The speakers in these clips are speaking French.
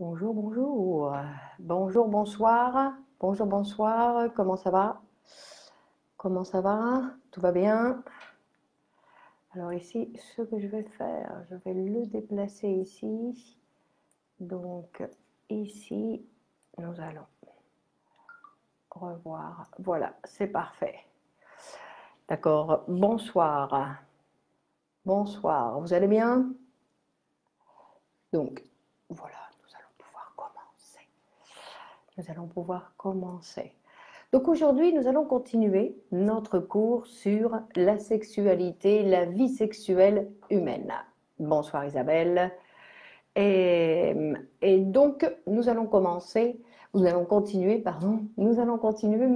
Bonjour, bonjour. Bonjour, bonsoir. Bonjour, bonsoir. Comment ça va? Comment ça va? Tout va bien? Alors ici, ce que je vais faire, je vais le déplacer ici. Donc ici, nous allons revoir. Voilà, c'est parfait. D'accord. Bonsoir. Bonsoir. Vous allez bien? Donc, voilà, nous allons pouvoir commencer. Nous allons pouvoir commencer. Donc aujourd'hui, nous allons continuer notre cours sur la sexualité, la vie sexuelle humaine. Bonsoir Isabelle. Et donc, nous allons continuer, mais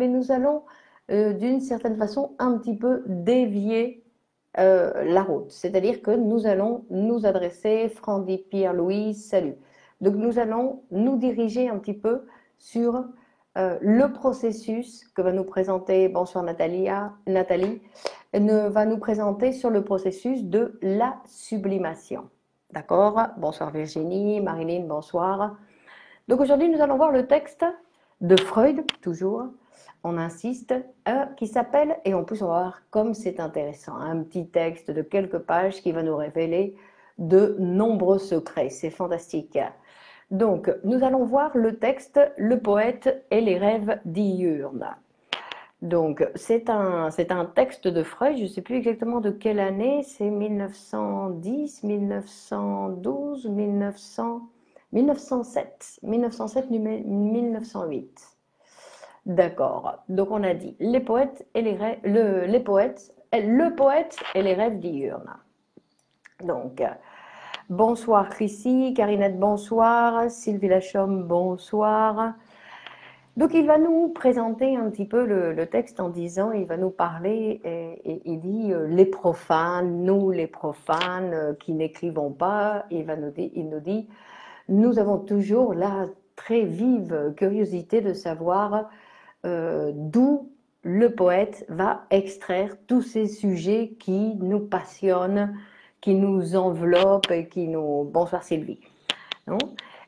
nous allons d'une certaine façon un petit peu dévier la route. C'est-à-dire que nous allons nous adresser, Frandy, Pierre-Louis, salut. Donc nous allons nous diriger un petit peu sur le processus que va nous présenter, bonsoir Nathalie, va nous présenter sur le processus de la sublimation. D'accord? Bonsoir Virginie, Marilyn, bonsoir. Donc aujourd'hui, nous allons voir le texte de Freud, toujours, on insiste, qui s'appelle, et en plus on va voir comme c'est intéressant, un petit texte de quelques pages qui va nous révéler de nombreux secrets, c'est fantastique. Donc, nous allons voir le texte « Le poète et les rêves diurnes ». Donc, c'est un texte de Freud, je ne sais plus exactement de quelle année, c'est 1910, 1912, 1907, 1908. D'accord, donc on a dit les poètes et les rêves, le poète et les rêves diurnes. Donc, bonsoir Chrissy, Carinette bonsoir, Sylvie Lachaume bonsoir. Donc il va nous présenter un petit peu le texte en disant, il va nous parler et il dit les profanes, nous les profanes qui n'écrivons pas, il nous dit, nous avons toujours la très vive curiosité de savoir d'où le poète va extraire tous ces sujets qui nous passionnent, qui nous enveloppent et qui nous... Bonsoir Sylvie. Non?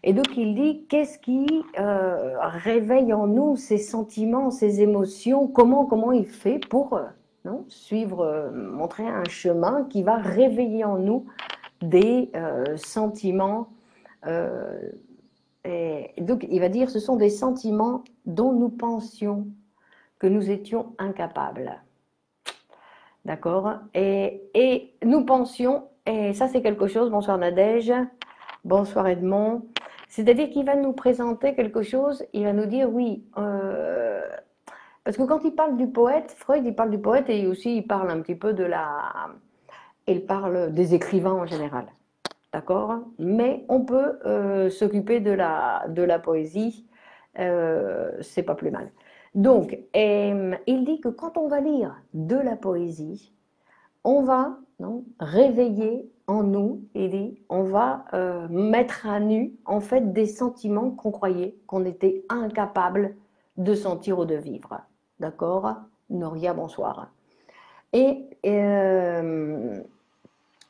Et donc il dit, qu'est-ce qui réveille en nous ces sentiments, ces émotions, comment il fait pour suivre, montrer un chemin qui va réveiller en nous des sentiments. Et donc il va dire, ce sont des sentiments dont nous pensions que nous étions incapables. D'accord? Et nous pensions, et ça c'est quelque chose, bonsoir Nadège, bonsoir Edmond, c'est-à-dire qu'il va nous présenter quelque chose, il va nous dire oui, parce que quand il parle du poète, Freud il parle du poète et aussi il parle un petit peu il parle des écrivains en général, d'accord? Mais on peut s'occuper de la poésie, c'est pas plus mal. Donc, il dit que quand on va lire de la poésie, on va réveiller en nous, il dit, on va mettre à nu en fait des sentiments qu'on croyait qu'on était incapable de sentir ou de vivre. D'accord? Noria, bonsoir. Et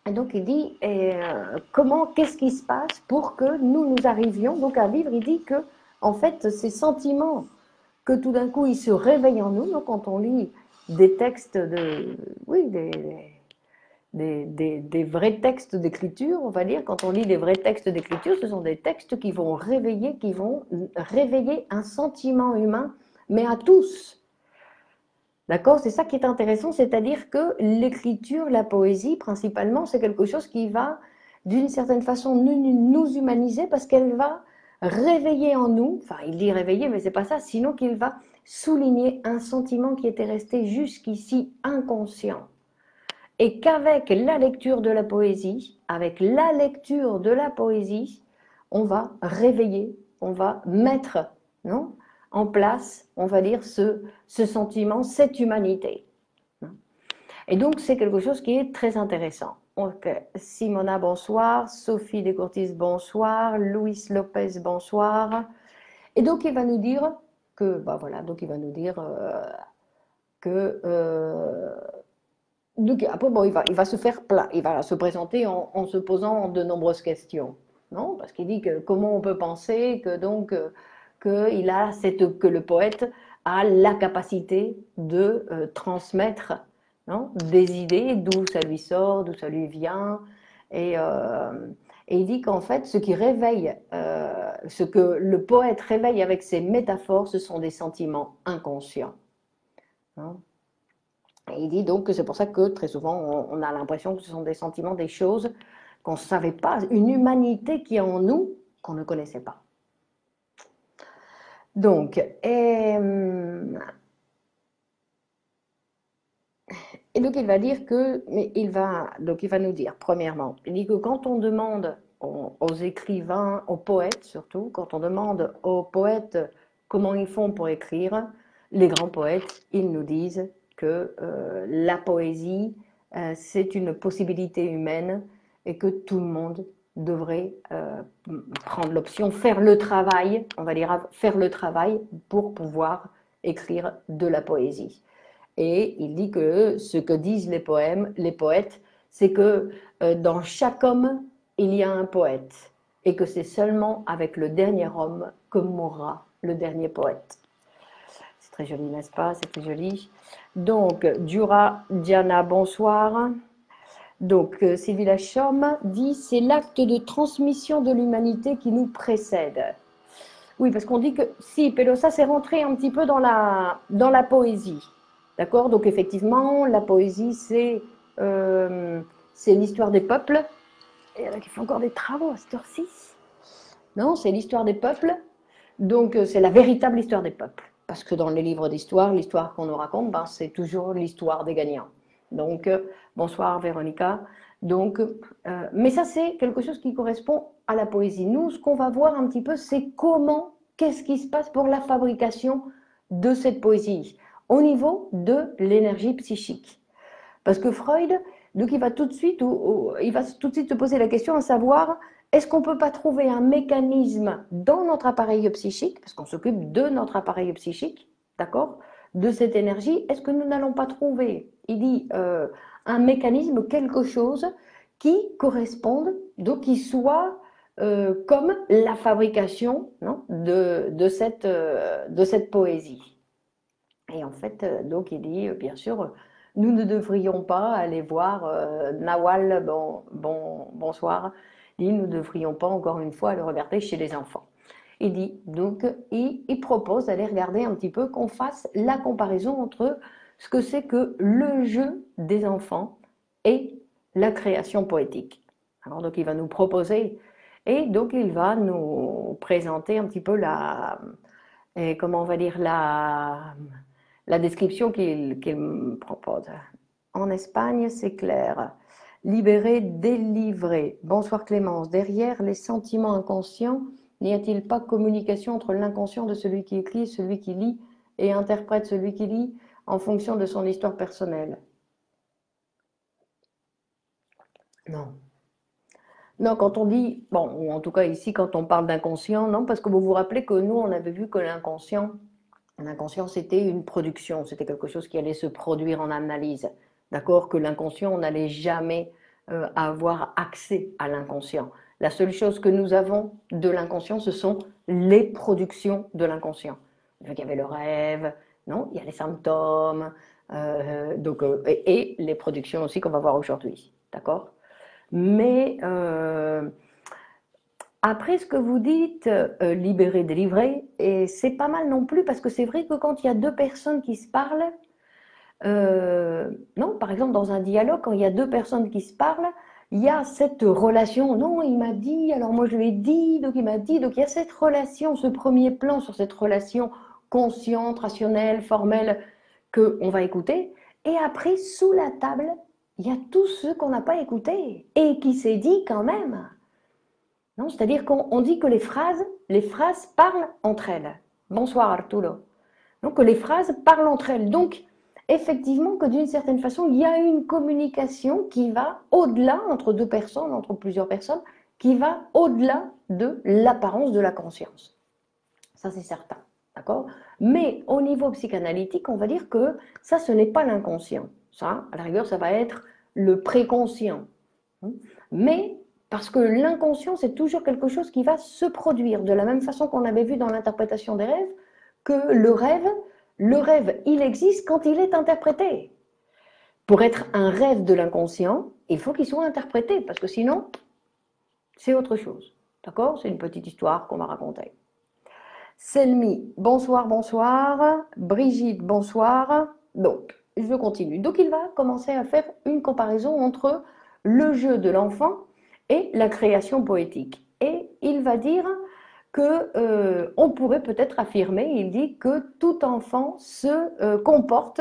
donc il dit, qu'est-ce qui se passe pour que nous arrivions donc à vivre? Il dit que en fait ces sentiments que tout d'un coup ils se réveillent en nous, donc quand on lit des textes des vrais textes d'écriture, on va dire, quand on lit des vrais textes d'écriture, ce sont des textes qui vont réveiller un sentiment humain, mais à tous. D'accord? C'est ça qui est intéressant, c'est-à-dire que l'écriture, la poésie, principalement, c'est quelque chose qui va, d'une certaine façon, nous humaniser parce qu'elle va réveiller en nous, enfin, il dit réveiller, mais c'est pas ça, sinon qu'il va souligner un sentiment qui était resté jusqu'ici inconscient. Et qu'avec la lecture de la poésie, on va réveiller, on va mettre en place, on va dire, ce sentiment, cette humanité. Et donc, c'est quelque chose qui est très intéressant. Donc, Simona, bonsoir. Sophie Descourtis, bonsoir. Louis Lopez, bonsoir. Et donc, il va nous dire que, donc il va nous dire donc, après, bon, il va se faire plat, il va se présenter en se posant de nombreuses questions. non? Parce qu'il dit que comment on peut penser que donc que le poète a la capacité de transmettre, non, des idées, d'où ça lui sort, d'où ça lui vient, et, euh, et il dit qu'en fait, ce que le poète réveille avec ses métaphores, ce sont des sentiments inconscients, hein. Et il dit donc que c'est pour ça que très souvent on a l'impression que ce sont des sentiments, des choses qu'on ne savait pas, une humanité qui est en nous qu'on ne connaissait pas. Donc, et donc il va dire que, mais il va nous dire, premièrement, il dit que quand on demande aux écrivains, aux poètes surtout, quand on demande aux poètes comment ils font pour écrire, les grands poètes, ils nous disent que la poésie, c'est une possibilité humaine et que tout le monde devrait prendre l'option, faire le travail, on va dire faire le travail pour pouvoir écrire de la poésie. Et il dit que ce que disent les poètes, c'est que dans chaque homme, il y a un poète. Et que c'est seulement avec le dernier homme que mourra le dernier poète. C'est très joli, n'est-ce pas? C'est très joli. Donc, Dura Diana, bonsoir. Donc, Sylvie Lachaume dit, c'est l'acte de transmission de l'humanité qui nous précède. Oui, parce qu'on dit que si Pelosa s'est rentré un petit peu dans la poésie. D'accord? Donc effectivement, la poésie, c'est l'histoire des peuples. Et il y en a qui font encore des travaux à cette heure-ci. Non, c'est l'histoire des peuples. Donc c'est la véritable histoire des peuples. Parce que dans les livres d'histoire, l'histoire qu'on nous raconte, ben, c'est toujours l'histoire des gagnants. Donc, bonsoir Véronica. Donc, mais ça, c'est quelque chose qui correspond à la poésie. Nous, ce qu'on va voir un petit peu, c'est qu'est-ce qui se passe pour la fabrication de cette poésie au niveau de l'énergie psychique. Parce que Freud, donc il va tout de suite se poser la question à savoir, est-ce qu'on ne peut pas trouver un mécanisme dans notre appareil psychique, parce qu'on s'occupe de notre appareil psychique, d'accord, de cette énergie, est-ce que nous n'allons pas trouver, il dit, un mécanisme, quelque chose qui corresponde, donc qui soit comme la fabrication, non, de cette poésie. Et en fait, donc il dit, bien sûr, nous ne devrions pas aller voir Nawal, bonsoir, il dit, nous ne devrions pas encore une fois le regarder chez les enfants. Il dit, donc, il propose d'aller regarder un petit peu, qu'on fasse la comparaison entre ce que c'est que le jeu des enfants et la création poétique. Alors, donc, il va nous proposer, et donc, il va nous présenter un petit peu comment on va dire, la description qu'il me propose. En Espagne, c'est clair. Libérer, délivrer. Bonsoir Clémence. Derrière les sentiments inconscients, n'y a-t-il pas communication entre l'inconscient de celui qui écrit, celui qui lit et interprète celui qui lit en fonction de son histoire personnelle? Non. Non, quand on dit, bon, ou en tout cas ici, quand on parle d'inconscient, non, parce que vous vous rappelez que nous, on avait vu que l'inconscient, c'était une production, c'était quelque chose qui allait se produire en analyse. D'accord? Que l'inconscient, on n'allait jamais avoir accès à l'inconscient. La seule chose que nous avons de l'inconscient, ce sont les productions de l'inconscient. Donc, il y avait le rêve, non? Il y a les symptômes, et les productions aussi qu'on va voir aujourd'hui. D'accord? Mais après ce que vous dites, libérer, délivrer, et c'est pas mal non plus, parce que c'est vrai que quand il y a deux personnes qui se parlent, non, par exemple dans un dialogue, quand il y a deux personnes qui se parlent, il y a cette relation, non, il m'a dit, alors moi je lui ai dit, donc il m'a dit, donc il y a cette relation, ce premier plan sur cette relation consciente, rationnelle, formelle, qu'on va écouter, et après, sous la table, il y a tout ce qu'on n'a pas écouté, et qui s'est dit quand même. Non, c'est-à-dire qu'on dit que les phrases parlent entre elles. Bonsoir Arturo. Donc que les phrases parlent entre elles. Donc, effectivement, que d'une certaine façon, il y a une communication qui va au-delà, entre deux personnes, entre plusieurs personnes, qui va au-delà de l'apparence de la conscience. Ça, c'est certain. D'accord? Mais au niveau psychanalytique, on va dire que ça, ce n'est pas l'inconscient. Ça, à la rigueur, ça va être le préconscient. Mais Parce que l'inconscient, c'est toujours quelque chose qui va se produire, de la même façon qu'on avait vu dans l'interprétation des rêves, que le rêve, il existe quand il est interprété. Pour être un rêve de l'inconscient, il faut qu'il soit interprété, parce que sinon, c'est autre chose. D'accord? C'est une petite histoire qu'on va raconter. Selmi, bonsoir, bonsoir. Brigitte, bonsoir. Donc, je continue. Donc, il va commencer à faire une comparaison entre le jeu de l'enfant et la création poétique. Et il va dire que on pourrait peut-être affirmer, il dit que tout enfant se comporte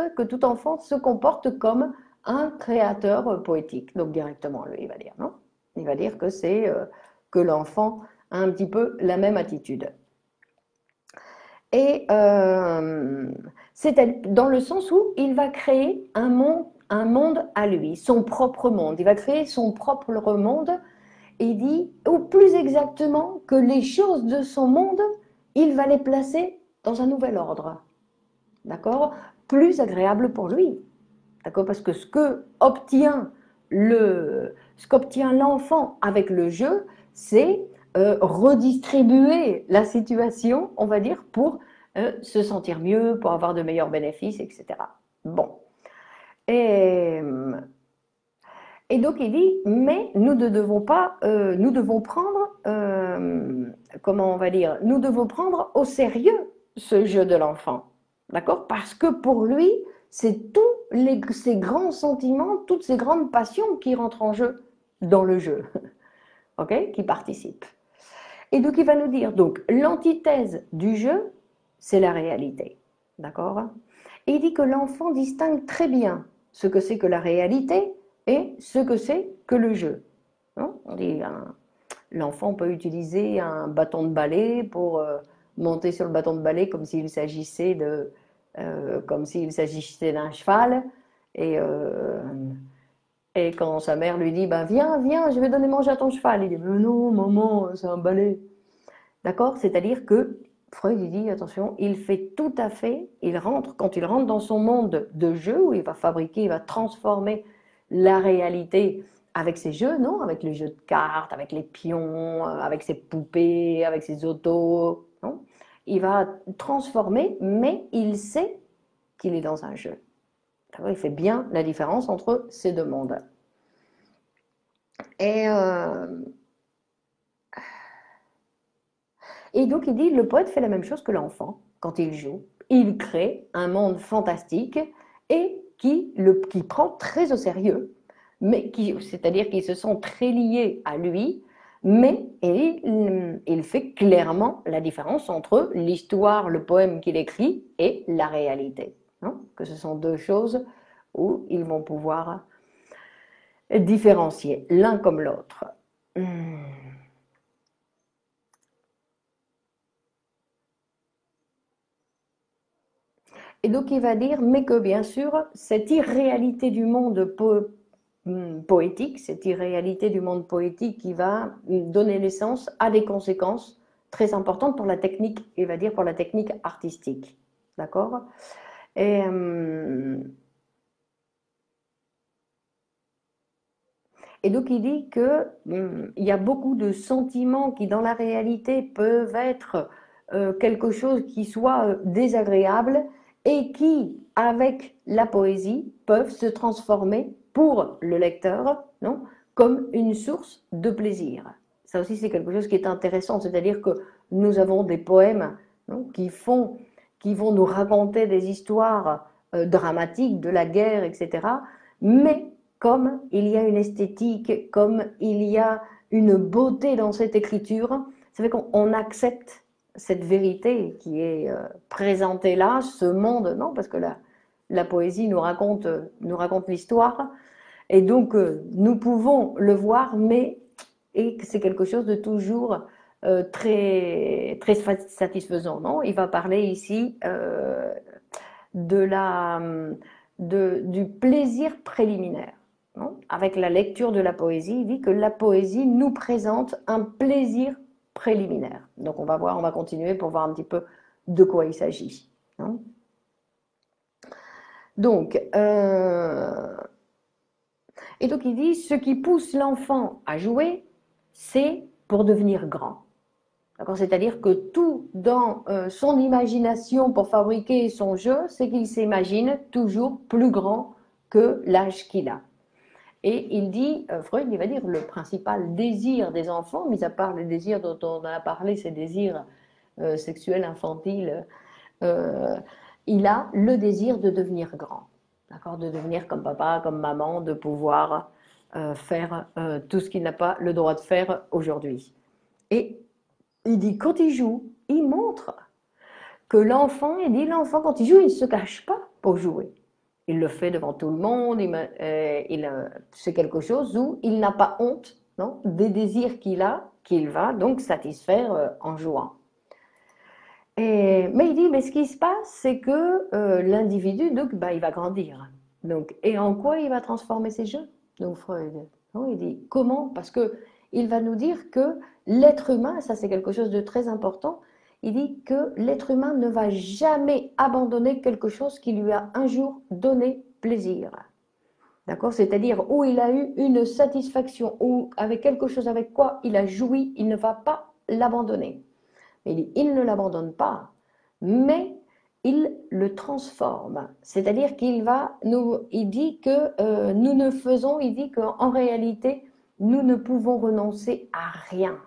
comme un créateur poétique. Donc directement, lui, il va dire non. Il va dire que c'est que l'enfant a un petit peu la même attitude. Et c'est dans le sens où il va créer un monde à lui, son propre monde. Il va créer son propre monde. Il dit, ou plus exactement, que les choses de son monde, il va les placer dans un nouvel ordre. D'accord? Plus agréable pour lui. D'accord? Parce que ce qu'obtient l'enfant avec le jeu, c'est redistribuer la situation, on va dire, pour se sentir mieux, pour avoir de meilleurs bénéfices, etc. Bon. Et donc il dit, mais nous ne devons pas, nous devons prendre, comment on va dire, nous devons prendre au sérieux ce jeu de l'enfant, d'accord? Parce que pour lui, c'est tous ces grands sentiments, toutes ces grandes passions qui rentrent en jeu dans le jeu, ok? Qui participent. Et donc il va nous dire, donc l'antithèse du jeu, c'est la réalité, d'accord? Et il dit que l'enfant distingue très bien ce que c'est que la réalité et ce que c'est que le jeu. On dit, l'enfant peut utiliser un bâton de balai pour monter sur le bâton de balai comme s'il s'agissait d'un cheval. Et quand sa mère lui dit, ben viens, viens, je vais donner manger à ton cheval, il dit, mais non, maman, c'est un balai. D'accord? C'est-à-dire que Freud il dit, attention, il fait tout à fait, quand il rentre dans son monde de jeu, où il va fabriquer, il va transformer la réalité avec ses jeux, non? Avec les jeux de cartes, avec les pions, avec ses poupées, avec ses autos, non? Il va transformer, mais il sait qu'il est dans un jeu. Il fait bien la différence entre ces deux mondes. Et donc il dit, le poète fait la même chose que l'enfant quand il joue. Il crée un monde fantastique et qui prend très au sérieux, c'est-à-dire qu'ils se sont très liés à lui, mais il fait clairement la différence entre l'histoire, le poème qu'il écrit et la réalité. Non? Que ce sont deux choses où ils vont pouvoir différencier l'un comme l'autre. Et donc il va dire, mais que bien sûr, cette irréalité du monde poétique, cette irréalité du monde poétique qui va donner naissance à des conséquences très importantes pour la technique, il va dire pour la technique artistique. D'accord? Et donc il dit qu'il y a beaucoup de sentiments qui dans la réalité peuvent être quelque chose qui soit désagréable et qui, avec la poésie, peuvent se transformer pour le lecteur, non, comme une source de plaisir. Ça aussi, c'est quelque chose qui est intéressant, c'est-à-dire que nous avons des poèmes, non, qui vont nous raconter des histoires dramatiques de la guerre, etc. Mais comme il y a une esthétique, comme il y a une beauté dans cette écriture, ça fait qu'on accepte cette vérité qui est présentée là, ce monde, non, parce que la poésie nous raconte l'histoire, et donc nous pouvons le voir, mais c'est quelque chose de toujours très, très satisfaisant, non? Il va parler ici du plaisir préliminaire. Non? Avec la lecture de la poésie, il dit que la poésie nous présente un plaisir préliminaire. Donc on va continuer pour voir un petit peu de quoi il s'agit. Non? Donc, et donc il dit, ce qui pousse l'enfant à jouer, c'est pour devenir grand. C'est-à-dire que tout dans son imagination pour fabriquer son jeu, c'est qu'il s'imagine toujours plus grand que l'âge qu'il a. Et il dit, Freud, il va dire, le principal désir des enfants, mis à part les désirs dont on a parlé, ces désirs sexuels, infantiles, il a le désir de devenir grand, d'accord, de devenir comme papa, comme maman, de pouvoir faire tout ce qu'il n'a pas le droit de faire aujourd'hui. Et il dit, quand il joue, il montre que l'enfant, il dit, l'enfant, quand il joue, il ne se cache pas pour jouer. Il le fait devant tout le monde, c'est quelque chose où il n'a pas honte, non, des désirs qu'il a, qu'il va donc satisfaire en jouant. Mais il dit, mais ce qui se passe, c'est que l'individu, donc, il va grandir. Donc, et en quoi il va transformer ses jeux? Donc Freud, non, il dit, comment? Parce que il va nous dire que l'être humain, ça c'est quelque chose de très important, il dit que l'être humain ne va jamais abandonner quelque chose qui lui a un jour donné plaisir. D'accord? C'est-à-dire où il a eu une satisfaction, ou avec quelque chose avec quoi il a joui, il ne va pas l'abandonner. Il ne l'abandonne pas, mais il le transforme. C'est-à-dire qu'il il dit que nous ne faisons, il dit qu'en réalité, nous ne pouvons renoncer à rien.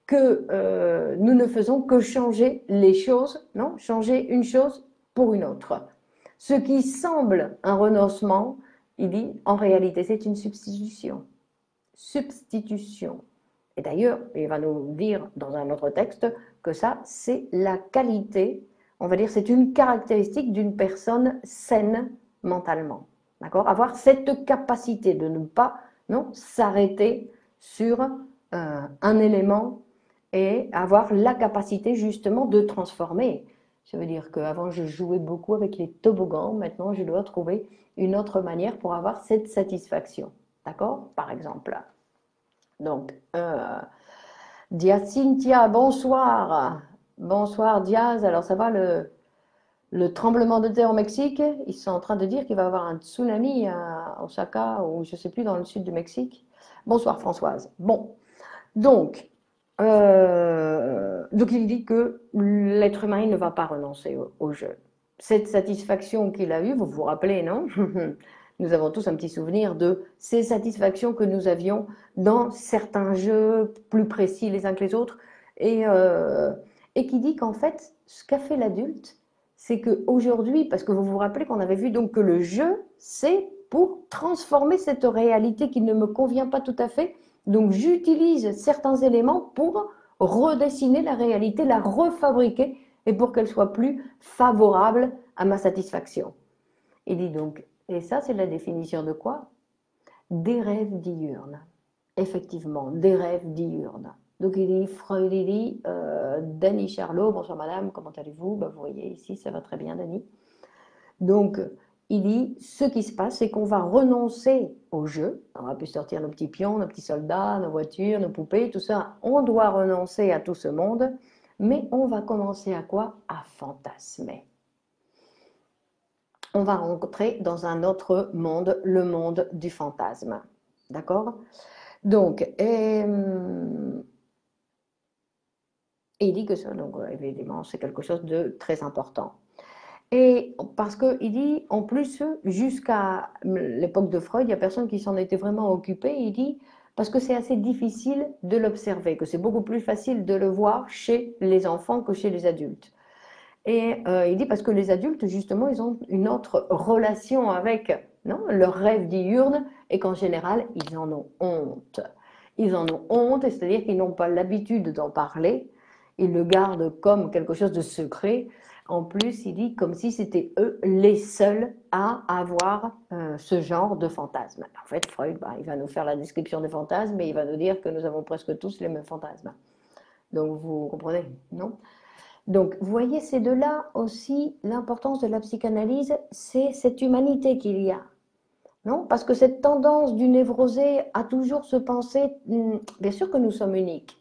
Que nous ne faisons que changer les choses, non? Changer une chose pour une autre. Ce qui semble un renoncement, il dit, en réalité, c'est une substitution. Substitution. Et d'ailleurs, il va nous dire dans un autre texte que ça, c'est la qualité, on va dire, c'est une caractéristique d'une personne saine mentalement. D'accord? Avoir cette capacité de ne pas s'arrêter sur un élément et avoir la capacité justement de transformer. Ça veut dire qu'avant, je jouais beaucoup avec les toboggans. Maintenant, je dois trouver une autre manière pour avoir cette satisfaction. D'accord? Par exemple. Donc, Diaz Cynthia, bonsoir. Bonsoir Diaz. Alors, ça va le tremblement de terre au Mexique? Ils sont en train de dire qu'il va y avoir un tsunami à Osaka ou je ne sais plus dans le sud du Mexique. Bonsoir Françoise. Bon, donc il dit que l'être humain il ne va pas renoncer au jeu. Cette satisfaction qu'il a eue, vous vous rappelez, non? Nous avons tous un petit souvenir de ces satisfactions que nous avions dans certains jeux plus précis les uns que les autres, et qui dit qu'en fait, ce qu'a fait l'adulte, c'est qu'aujourd'hui, parce que vous vous rappelez qu'on avait vu donc que le jeu, c'est pour transformer cette réalité qui ne me convient pas tout à fait. Donc j'utilise certains éléments pour redessiner la réalité, la refabriquer, et pour qu'elle soit plus favorable à ma satisfaction. Il dit donc, et ça c'est la définition de quoi? Des rêves diurnes. Effectivement, des rêves diurnes. Donc il dit, Freud, il dit, Dany Charlot, bonsoir madame, comment allez-vous? Vous voyez ici, ça va très bien Dany. Donc il dit, ce qui se passe, c'est qu'on va renoncer au jeu. On va plus sortir nos petits pions, nos petits soldats, nos voitures, nos poupées, tout ça. On doit renoncer à tout ce monde, mais on va commencer à quoi? À fantasmer. On va rentrer dans un autre monde, le monde du fantasme. D'accord? Donc, il dit que ça, donc évidemment, c'est quelque chose de très important. Et parce qu'il dit, en plus, jusqu'à l'époque de Freud, il n'y a personne qui s'en était vraiment occupé. Il dit, parce que c'est assez difficile de l'observer, que c'est beaucoup plus facile de le voir chez les enfants que chez les adultes. Et il dit, parce que les adultes, justement, ils ont une autre relation avec leurs rêves diurnes, et qu'en général, ils en ont honte. Ils en ont honte, c'est-à-dire qu'ils n'ont pas l'habitude d'en parler. Ils le gardent comme quelque chose de secret. En plus, il dit comme si c'était eux les seuls à avoir ce genre de fantasmes. En fait, Freud, il va nous faire la description des fantasmes et il va nous dire que nous avons presque tous les mêmes fantasmes. Donc, vous comprenez, non? Donc, vous voyez, c'est de là aussi l'importance de la psychanalyse, c'est cette humanité qu'il y a. Non? Parce que cette tendance du névrosé à toujours se penser, bien sûr que nous sommes uniques.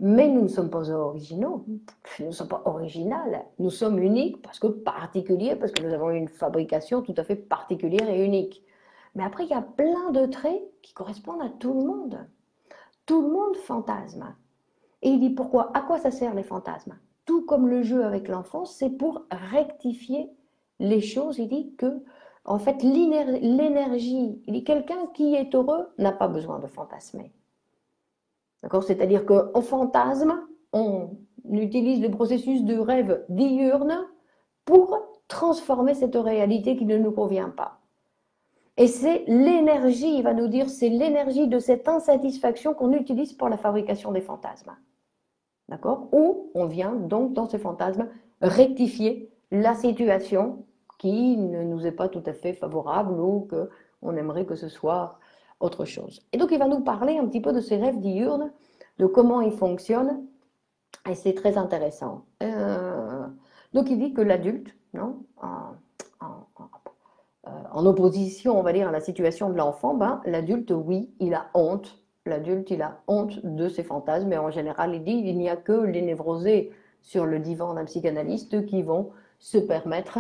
Mais nous ne sommes pas originaux, nous ne sommes pas originales, nous sommes uniques parce que particuliers, parce que nous avons une fabrication tout à fait particulière et unique. Mais après, il y a plein de traits qui correspondent à tout le monde. tout le monde fantasme. Et il dit pourquoi? À quoi ça sert les fantasmes? Tout comme le jeu avec l'enfant, c'est pour rectifier les choses. Il dit que, en fait, l'énergie, il dit quelqu'un qui est heureux n'a pas besoin de fantasmer. D'accord? C'est-à-dire qu'au fantasme, on utilise le processus de rêve diurne pour transformer cette réalité qui ne nous convient pas. Et c'est l'énergie, il va nous dire, c'est l'énergie de cette insatisfaction qu'on utilise pour la fabrication des fantasmes. D'accord? Où on vient donc dans ces fantasmes rectifier la situation qui ne nous est pas tout à fait favorable ou qu'on aimerait que ce soit autre chose. Et donc il va nous parler un petit peu de ces rêves diurnes, de comment ils fonctionnent, et c'est très intéressant. Donc il dit que l'adulte, non, en opposition, on va dire, à la situation de l'enfant, ben, l'adulte, oui, il a honte. L'adulte, il a honte de ses fantasmes, mais en général, il dit il n'y a que les névrosés sur le divan d'un psychanalyste qui vont se permettre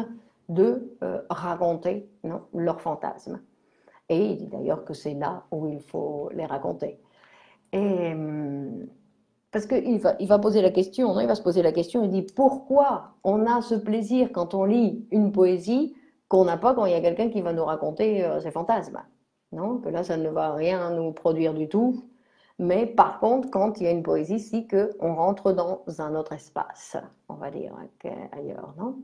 de raconter non, leurs fantasmes. Et il dit d'ailleurs que c'est là où il faut les raconter. Et, parce qu'il va poser la question, non, il va se poser la question, il dit pourquoi on a ce plaisir quand on lit une poésie qu'on n'a pas quand il y a quelqu'un qui va nous raconter ses fantasmes. Non, que là, ça ne va rien nous produire du tout. Mais par contre, quand il y a une poésie, c'est qu'on rentre dans un autre espace, on va dire, qu'ailleurs, non?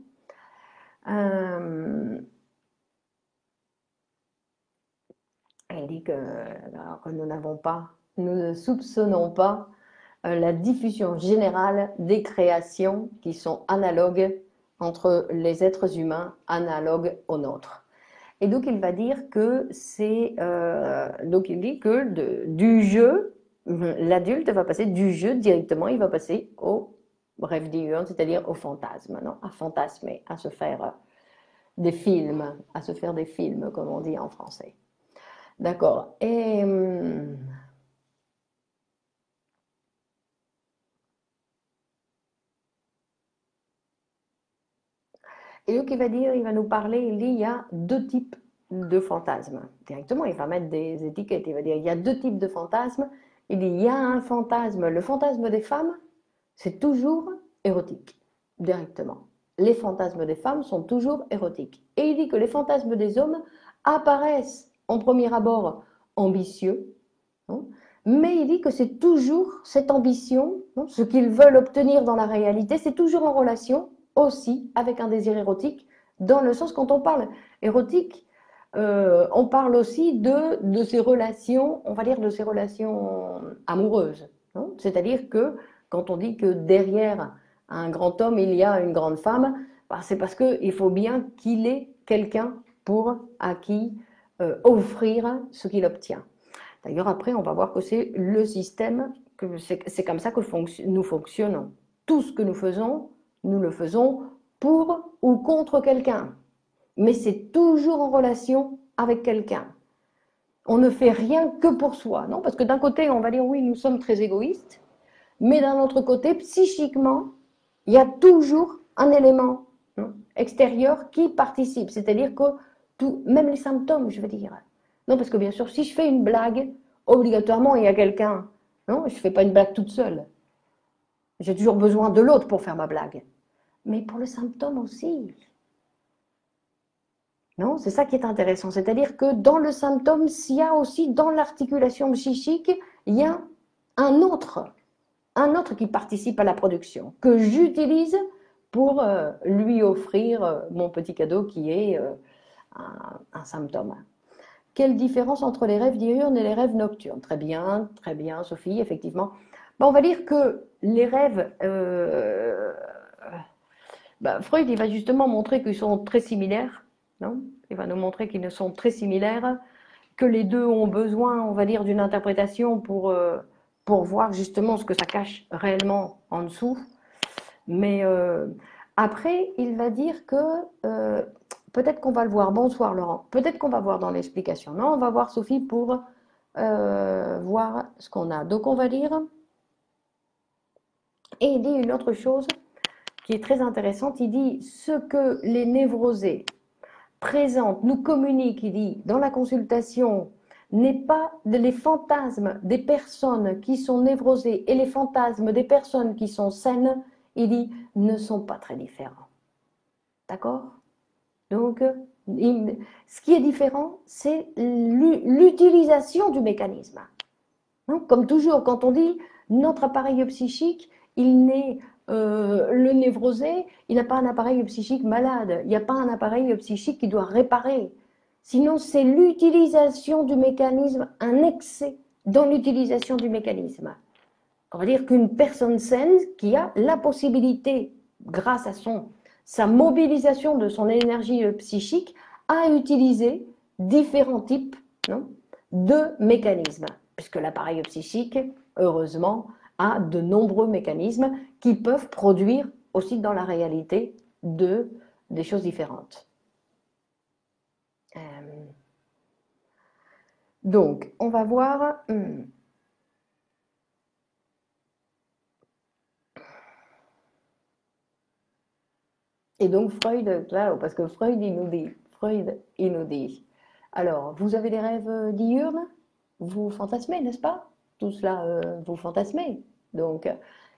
Il dit que, alors que nous ne soupçonnons pas la diffusion générale des créations qui sont analogues entre les êtres humains, analogues aux nôtres. Et donc il va dire que c'est, donc il dit que du jeu, l'adulte va passer du jeu directement, il va passer au rêve diurne, c'est-à-dire au fantasme, non, à fantasmer, à se faire des films, comme on dit en français. D'accord. Et donc il va dire, il va nous parler, il dit il y a deux types de fantasmes. Directement, il va mettre des étiquettes, il va dire il y a deux types de fantasmes. Il dit il y a un fantasme, le fantasme des femmes, c'est toujours érotique, directement. Les fantasmes des femmes sont toujours érotiques. Et il dit que les fantasmes des hommes apparaissent en premier abord ambitieux, non, mais il dit que c'est toujours cette ambition, non, ce qu'ils veulent obtenir dans la réalité, c'est toujours en relation aussi avec un désir érotique, dans le sens quand on parle érotique, on parle aussi de ces relations, on va dire de ces relations amoureuses. C'est-à-dire que quand on dit que derrière un grand homme, il y a une grande femme, bah, c'est parce qu'il faut bien qu'il ait quelqu'un à qui offrir ce qu'il obtient. D'ailleurs, après, on va voir que c'est le système, que c'est comme ça que nous fonctionnons. Tout ce que nous faisons, nous le faisons pour ou contre quelqu'un. Mais c'est toujours en relation avec quelqu'un. On ne fait rien que pour soi, non? Parce que d'un côté, on va dire oui, nous sommes très égoïstes, mais d'un autre côté, psychiquement, il y a toujours un élément extérieur qui participe. C'est-à-dire que même les symptômes, je veux dire. Non, parce que bien sûr, si je fais une blague, obligatoirement, il y a quelqu'un. Non, je ne fais pas une blague toute seule. J'ai toujours besoin de l'autre pour faire ma blague. Mais pour le symptôme aussi. Non, c'est ça qui est intéressant. C'est-à-dire que dans le symptôme, s'il y a aussi dans l'articulation psychique, il y a un autre qui participe à la production, que j'utilise pour lui offrir mon petit cadeau qui est un symptôme. Quelle différence entre les rêves diurnes et les rêves nocturnes? Très bien, Sophie, effectivement. On va dire que les rêves, Freud, il va justement montrer qu'ils sont très similaires, non? Il va nous montrer qu'ils sont très similaires, que les deux ont besoin, on va dire, d'une interprétation pour voir justement ce que ça cache réellement en dessous. Mais après, il va dire que peut-être qu'on va le voir. Bonsoir Laurent. Peut-être qu'on va voir dans l'explication. Non, on va voir Sophie pour voir ce qu'on a. Donc on va lire. Et il dit une autre chose qui est très intéressante. Il dit ce que les névrosés présentent, nous communiquent, il dit, dans la consultation, n'est pas les fantasmes des personnes qui sont névrosées et les fantasmes des personnes qui sont saines, il dit, ne sont pas très différents. D'accord? Donc, ce qui est différent, c'est l'utilisation du mécanisme. Comme toujours, quand on dit notre appareil psychique, il n'est le névrosé, il n'a pas un appareil psychique malade, il n'y a pas un appareil psychique qui doit réparer. Sinon, c'est l'utilisation du mécanisme, un excès dans l'utilisation du mécanisme. On va dire qu'une personne saine qui a la possibilité, grâce à sa mobilisation de son énergie psychique, à utiliser différents types de mécanismes. Puisque l'appareil psychique, heureusement, a de nombreux mécanismes qui peuvent produire aussi dans la réalité des choses différentes. Donc, on va voir... Et donc Freud, là, parce que Freud, il nous dit, alors, vous avez des rêves diurnes, vous fantasmez, n'est-ce pas? Tout cela, vous fantasmez. Donc,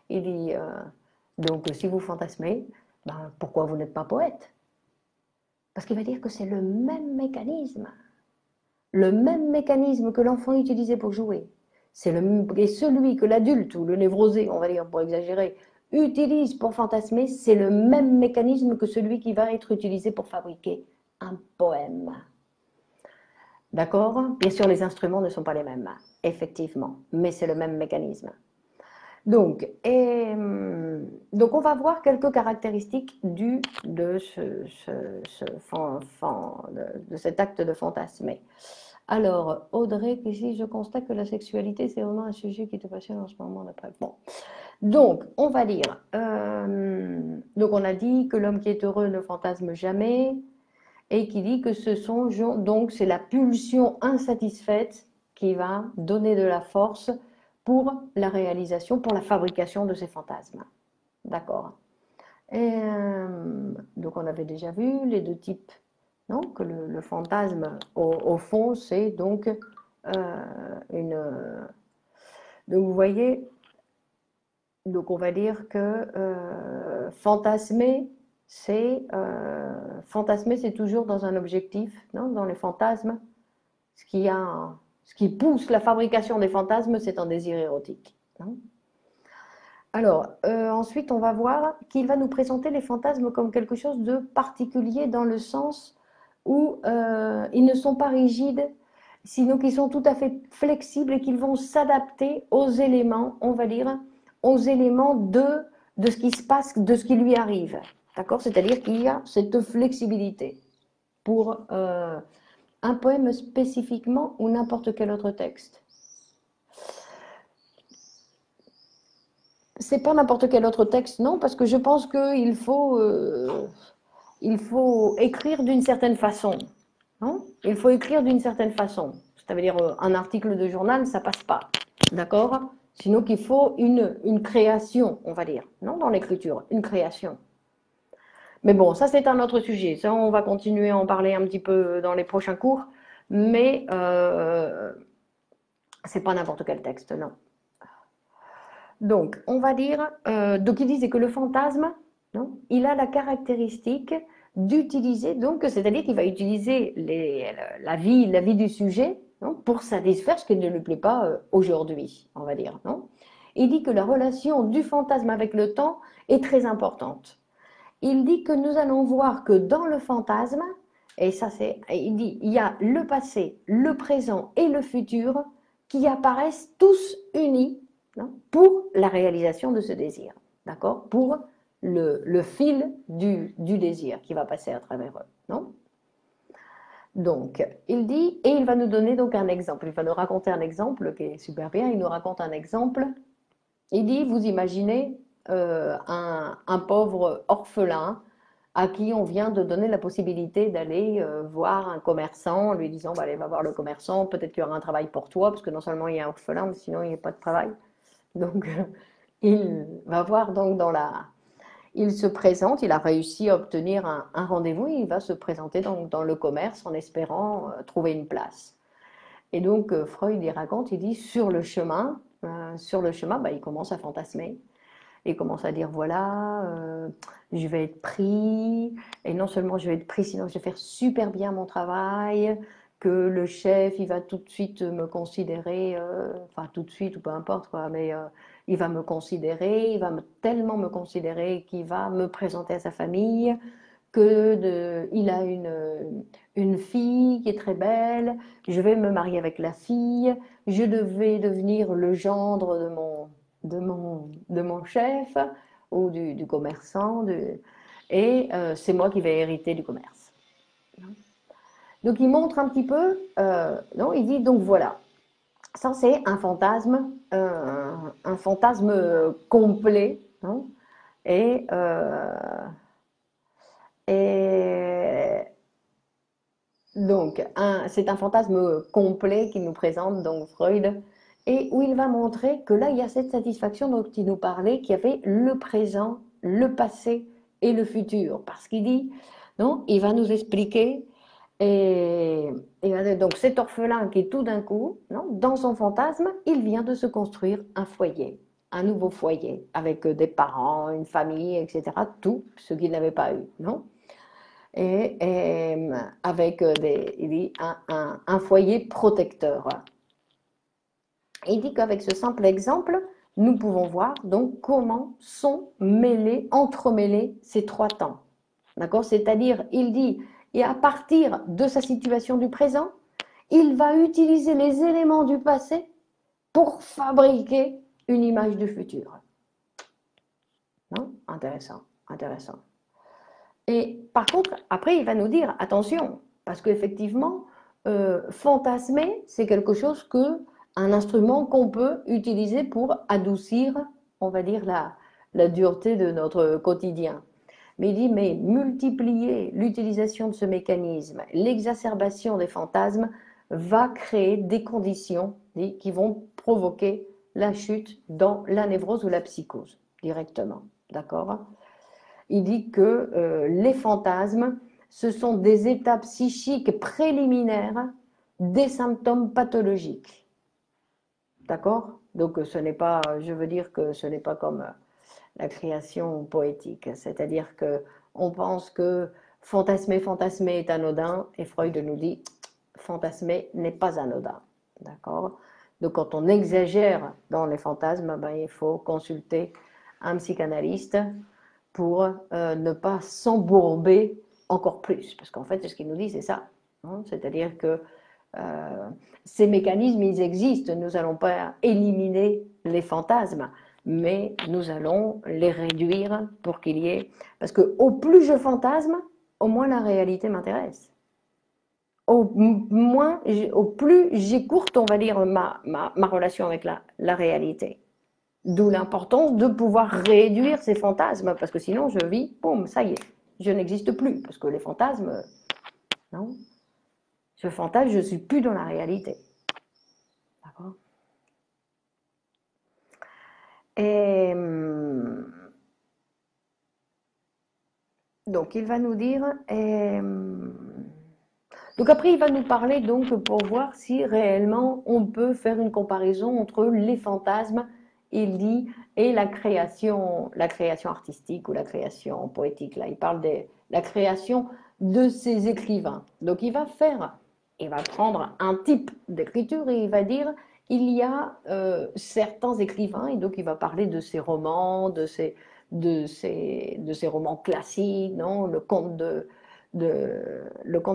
il dit, donc si vous fantasmez, ben, pourquoi vous n'êtes pas poète? Parce qu'il va dire que c'est le même mécanisme que l'enfant utilisait pour jouer. Et celui que l'adulte, ou le névrosé, on va dire pour exagérer, utilise pour fantasmer, c'est le même mécanisme que celui qui va être utilisé pour fabriquer un poème. D'accord? Bien sûr, les instruments ne sont pas les mêmes, effectivement, mais c'est le même mécanisme. Donc, on va voir quelques caractéristiques de cet acte de fantasmer. Alors, Audrey, ici, je constate que la sexualité, c'est vraiment un sujet qui te passionne en ce moment d'après. Bon. Donc, on va dire, donc on a dit que l'homme qui est heureux ne fantasme jamais, et qui dit que donc c'est la pulsion insatisfaite qui va donner de la force pour la réalisation, pour la fabrication de ces fantasmes. D'accord. Donc on avait déjà vu les deux types, non? Que le fantasme, au fond, c'est donc donc vous voyez, donc on va dire que fantasmer, c'est toujours dans un objectif, non? Dans les fantasmes, ce qui pousse la fabrication des fantasmes, c'est un désir érotique. Non? Alors, ensuite, on va voir qu'il va nous présenter les fantasmes comme quelque chose de particulier dans le sens où ils ne sont pas rigides, sinon qu'ils sont tout à fait flexibles et qu'ils vont s'adapter aux éléments, on va dire, aux éléments de ce qui se passe, de ce qui lui arrive. D'accord? C'est-à-dire qu'il y a cette flexibilité pour un poème spécifiquement ou n'importe quel autre texte. C'est pas n'importe quel autre texte, non, parce que je pense qu'il faut écrire d'une certaine façon. Non? Il faut écrire d'une certaine façon. Ça veut dire un article de journal, ça passe pas. D'accord? Sinon qu'il faut une création, on va dire, non, dans l'écriture, une création. Mais bon, ça c'est un autre sujet. Ça, on va continuer à en parler un petit peu dans les prochains cours, mais c'est pas n'importe quel texte, non. Donc, on va dire, donc il disait que le fantasme, non, il a la caractéristique d'utiliser, donc c'est-à-dire qu'il va utiliser la vie du sujet, non, pour satisfaire ce qui ne lui plaît pas aujourd'hui, on va dire, non. Il dit que la relation du fantasme avec le temps est très importante. Il dit que nous allons voir que dans le fantasme, et ça c'est, il dit, il y a le passé, le présent et le futur qui apparaissent tous unis, non, pour la réalisation de ce désir, d'accord? Pour le fil du désir qui va passer à travers eux, non? Donc, il dit, et il va nous donner donc un exemple, il va nous raconter un exemple qui est super bien, il nous raconte un exemple, il dit, vous imaginez un pauvre orphelin à qui on vient de donner la possibilité d'aller voir un commerçant en lui disant, bah, allez, va voir le commerçant, peut-être qu'il y aura un travail pour toi, parce que non seulement il y a un orphelin, mais sinon il n'y a pas de travail. Donc, il va voir donc il se présente, il a réussi à obtenir un rendez-vous, il va se présenter donc dans le commerce en espérant trouver une place. Et donc, Freud y raconte, il dit, sur le chemin, bah, il commence à fantasmer. Il commence à dire, voilà, je vais être pris, et non seulement je vais être pris, sinon je vais faire super bien mon travail, que le chef, il va tout de suite me considérer, enfin tout de suite ou peu importe quoi, mais il va me considérer, tellement me considérer qu'il va me présenter à sa famille, il a une fille qui est très belle, je vais me marier avec la fille, je devais devenir le gendre de mon chef ou du commerçant, et c'est moi qui vais hériter du commerce. Donc il montre un petit peu, non, il dit donc voilà, ça c'est un fantasme complet, non, et, et donc, c'est un fantasme complet qu'il nous présente, donc Freud, et où il va montrer que là, il y a cette satisfaction dont il nous parlait, qu'il y avait le présent, le passé et le futur. Parce qu'il dit, non, il va nous expliquer, donc cet orphelin qui tout d'un coup, non, dans son fantasme, il vient de se construire un foyer, un nouveau foyer, avec des parents, une famille, etc., tout ce qu'il n'avait pas eu, non? Et avec il dit un foyer protecteur. Il dit qu'avec ce simple exemple, nous pouvons voir donc comment sont entremêlés ces trois temps. D'accord? C'est-à-dire, il dit, et à partir de sa situation du présent, il va utiliser les éléments du passé pour fabriquer une image du futur. Non? Intéressant, intéressant. Et par contre, après, il va nous dire, attention, parce qu'effectivement, fantasmer, c'est quelque chose un instrument qu'on peut utiliser pour adoucir, on va dire, la dureté de notre quotidien. Mais il dit, mais multiplier l'utilisation de ce mécanisme, l'exacerbation des fantasmes, va créer des conditions qui vont provoquer la chute dans la névrose ou la psychose, directement. D'accord? Il dit que les fantasmes, ce sont des états psychiques préliminaires des symptômes pathologiques. D'accord? Donc ce n'est pas, je veux dire que ce n'est pas comme la création poétique, c'est-à-dire que on pense que fantasmer est anodin, et Freud nous dit fantasmer n'est pas anodin. D'accord? Donc quand on exagère dans les fantasmes, ben, il faut consulter un psychanalyste pour ne pas s'embourber encore plus. Parce qu'en fait, ce qu'il nous dit, c'est ça. Hein, c'est-à-dire que ces mécanismes, ils existent. Nous n'allons pas éliminer les fantasmes, mais nous allons les réduire pour qu'il y ait... Parce que au plus je fantasme, au moins la réalité m'intéresse. Au plus j'écourte, on va dire, ma relation avec la réalité. D'où l'importance de pouvoir réduire ces fantasmes, parce que sinon je vis, boum, ça y est, je n'existe plus, parce que les fantasmes, non, je fantasme, je ne suis plus dans la réalité. D'accord? Et donc il va nous dire, donc après il va nous parler donc pour voir si réellement on peut faire une comparaison entre les fantasmes, il dit, et la création artistique ou la création poétique. Là, il parle de la création de ces écrivains. Donc il va prendre un type d'écriture et il va dire, il y a certains écrivains, et donc il va parler de ces romans, de ces romans classiques, non, le conte de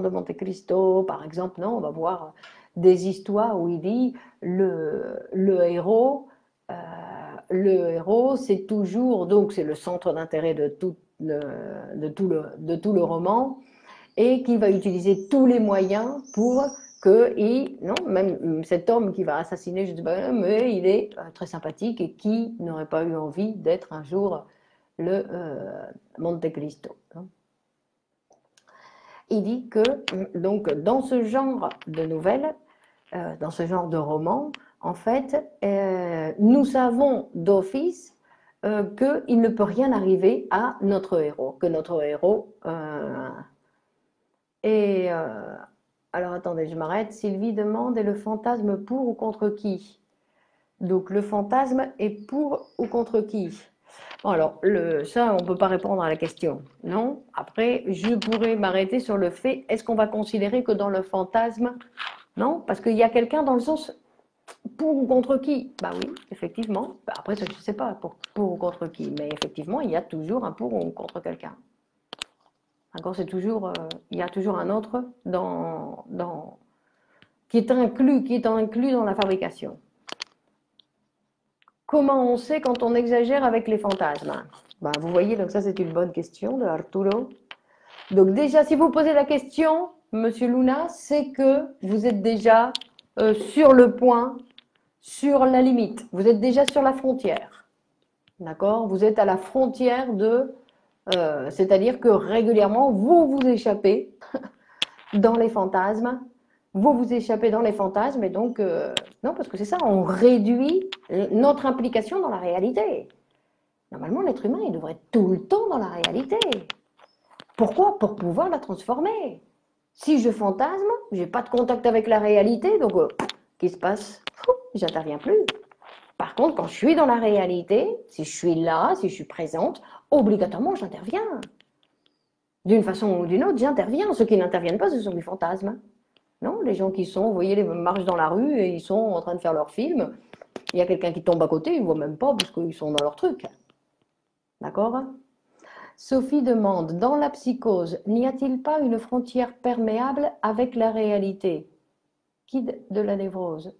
Monte Cristo, par exemple, non, on va voir des histoires où il dit euh, le héros, c'est toujours, donc c'est le centre d'intérêt de tout le roman, et qui va utiliser tous les moyens pour non, même cet homme qui va assassiner, je dis, mais il est très sympathique, et qui n'aurait pas eu envie d'être un jour le Monte Cristo. Hein. Il dit que donc dans ce genre de nouvelles, dans ce genre de romans, en fait, nous savons d'office qu'il ne peut rien arriver à notre héros, que notre héros est Alors attendez, je m'arrête. Sylvie demande, est le fantasme pour ou contre qui? Donc le fantasme est pour ou contre qui? Bon, alors, ça, on ne peut pas répondre à la question. Non. Après, je pourrais m'arrêter sur le fait, est-ce qu'on va considérer que dans le fantasme, non? Parce qu'il y a quelqu'un dans le sens pour ou contre qui? Bah oui, effectivement. Bah, après, ça, je ne sais pas pour ou contre qui, mais effectivement, il y a toujours un pour ou contre quelqu'un. D'accord, c'est toujours, il y a toujours un autre qui est inclus dans la fabrication. Comment on sait quand on exagère avec les fantasmes? Ben, vous voyez, donc ça c'est une bonne question de Arturo. Donc déjà, si vous posez la question, Monsieur Luna, c'est que vous êtes déjà sur le point, sur la limite. Vous êtes déjà sur la frontière. D'accord? Vous êtes à la frontière c'est-à-dire que régulièrement, vous vous échappez dans les fantasmes. Vous échappez dans les fantasmes et donc, non, parce que c'est ça, on réduit notre implication dans la réalité. Normalement, l'être humain, il devrait être tout le temps dans la réalité. Pourquoi? Pour pouvoir la transformer. Si je fantasme, je n'ai pas de contact avec la réalité, donc, qu'est-ce qui se passe? J'interviens plus. Par contre, quand je suis dans la réalité, si je suis là, si je suis présente, obligatoirement, j'interviens. D'une façon ou d'une autre, j'interviens. Ceux qui n'interviennent pas, ce sont des fantasmes. Non, les gens qui sont, vous voyez, ils marchent dans la rue et ils sont en train de faire leur film. Il y a quelqu'un qui tombe à côté, ils ne voient même pas parce qu'ils sont dans leur truc. D'accord? Sophie demande, dans la psychose, n'y a-t-il pas une frontière perméable avec la réalité? Guide de la névrose.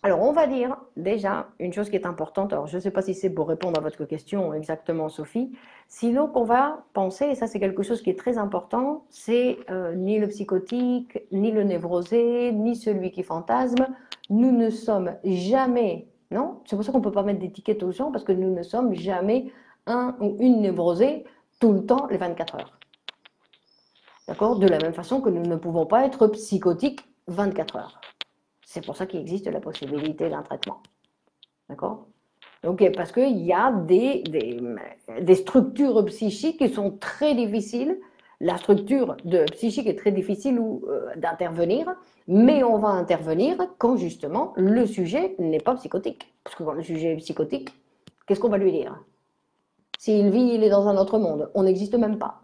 Alors, on va dire déjà une chose qui est importante. Alors, je ne sais pas si c'est pour répondre à votre question exactement, Sophie. Sinon, qu'on va penser, et ça c'est quelque chose qui est très important, c'est ni le psychotique, ni le névrosé, ni celui qui fantasme. Nous ne sommes jamais, non? C'est pour ça qu'on ne peut pas mettre d'étiquette aux gens, parce que nous ne sommes jamais un ou une névrosée tout le temps, les 24 heures. D'accord? De la même façon que nous ne pouvons pas être psychotiques 24 heures. C'est pour ça qu'il existe la possibilité d'un traitement. D'accord? Donc, parce qu'il y a des structures psychiques qui sont très difficiles. La structure psychique est très difficile d'intervenir, mais on va intervenir quand justement le sujet n'est pas psychotique. Parce que quand le sujet est psychotique, qu'est-ce qu'on va lui dire? S'il vit, il est dans un autre monde. On n'existe même pas.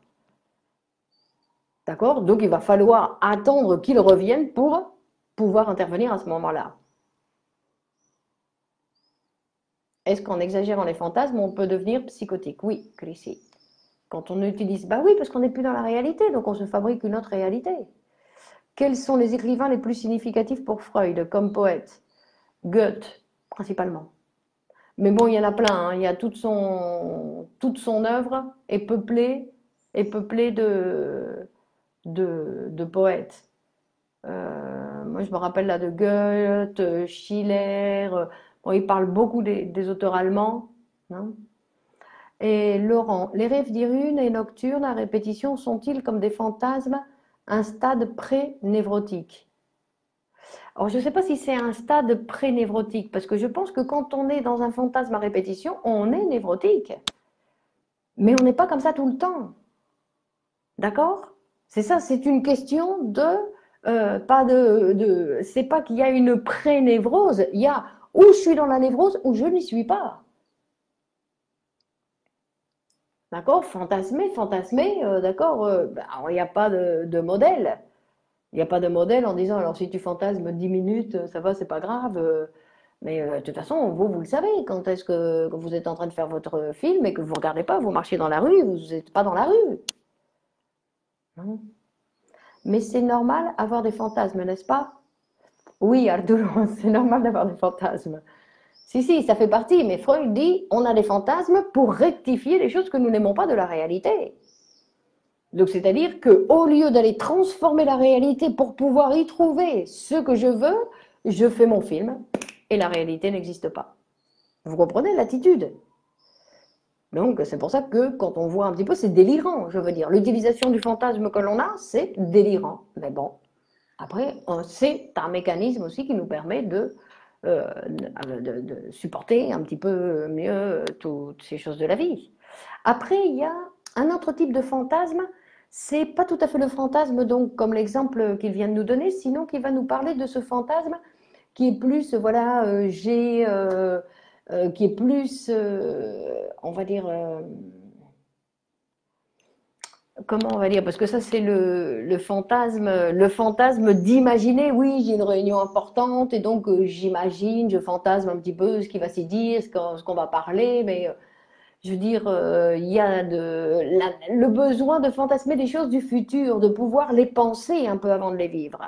D'accord? Donc, il va falloir attendre qu'il revienne pour pouvoir intervenir à ce moment-là. Est-ce qu'en exagérant les fantasmes, on peut devenir psychotique? Oui, Chrissy. Quand on utilise, bah oui, parce qu'on n'est plus dans la réalité, donc on se fabrique une autre réalité. Quels sont les écrivains les plus significatifs pour Freud comme poète? Goethe, principalement. Mais bon, il y en a plein, hein. Il y a toute son œuvre est peuplée de poètes. Moi, je me rappelle là de Goethe, Schiller. Bon, il parle beaucoup des auteurs allemands. Hein. Et Laurent, les rêves diurnes et nocturnes à répétition sont-ils comme des fantasmes, un stade pré-névrotique? Alors, je ne sais pas si c'est un stade pré-névrotique, parce que je pense que quand on est dans un fantasme à répétition, on est névrotique. Mais on n'est pas comme ça tout le temps. D'accord? C'est ça, c'est une question c'est pas qu'il y a une pré-névrose, il y a ou je suis dans la névrose ou je n'y suis pas. D'accord? Fantasmer, d'accord, il n'y a pas de modèle. Il n'y a pas de modèle en disant, alors si tu fantasmes 10 minutes, ça va, c'est pas grave. Mais de toute façon, vous le savez, quand est-ce que vous êtes en train de faire votre film et que vous ne regardez pas, vous marchez dans la rue, vous n'êtes pas dans la rue. Non. Mais c'est normal avoir des fantasmes, n'est-ce pas? Oui, Arturo, c'est normal d'avoir des fantasmes. Si, ça fait partie, mais Freud dit on a des fantasmes pour rectifier les choses que nous n'aimons pas de la réalité. Donc, c'est-à-dire qu'au lieu d'aller transformer la réalité pour pouvoir y trouver ce que je veux, je fais mon film et la réalité n'existe pas. Vous comprenez l'attitude? Donc, c'est pour ça que quand on voit un petit peu, c'est délirant, je veux dire. L'utilisation du fantasme que l'on a, c'est délirant. Mais bon, après, c'est un mécanisme aussi qui nous permet de supporter un petit peu mieux toutes ces choses de la vie. Après, il y a Un autre type de fantasme, c'est pas tout à fait le fantasme, donc, comme l'exemple qu'il vient de nous donner, sinon qui va nous parler de ce fantasme qui est plus, voilà, qui est plus, on va dire, comment on va dire, parce que ça c'est le fantasme d'imaginer, oui, j'ai une réunion importante et donc j'imagine, je fantasme un petit peu ce qui va s'y dire, ce qu'on va parler, mais je veux dire, il y a le besoin de fantasmer des choses du futur, de pouvoir les penser un peu avant de les vivre,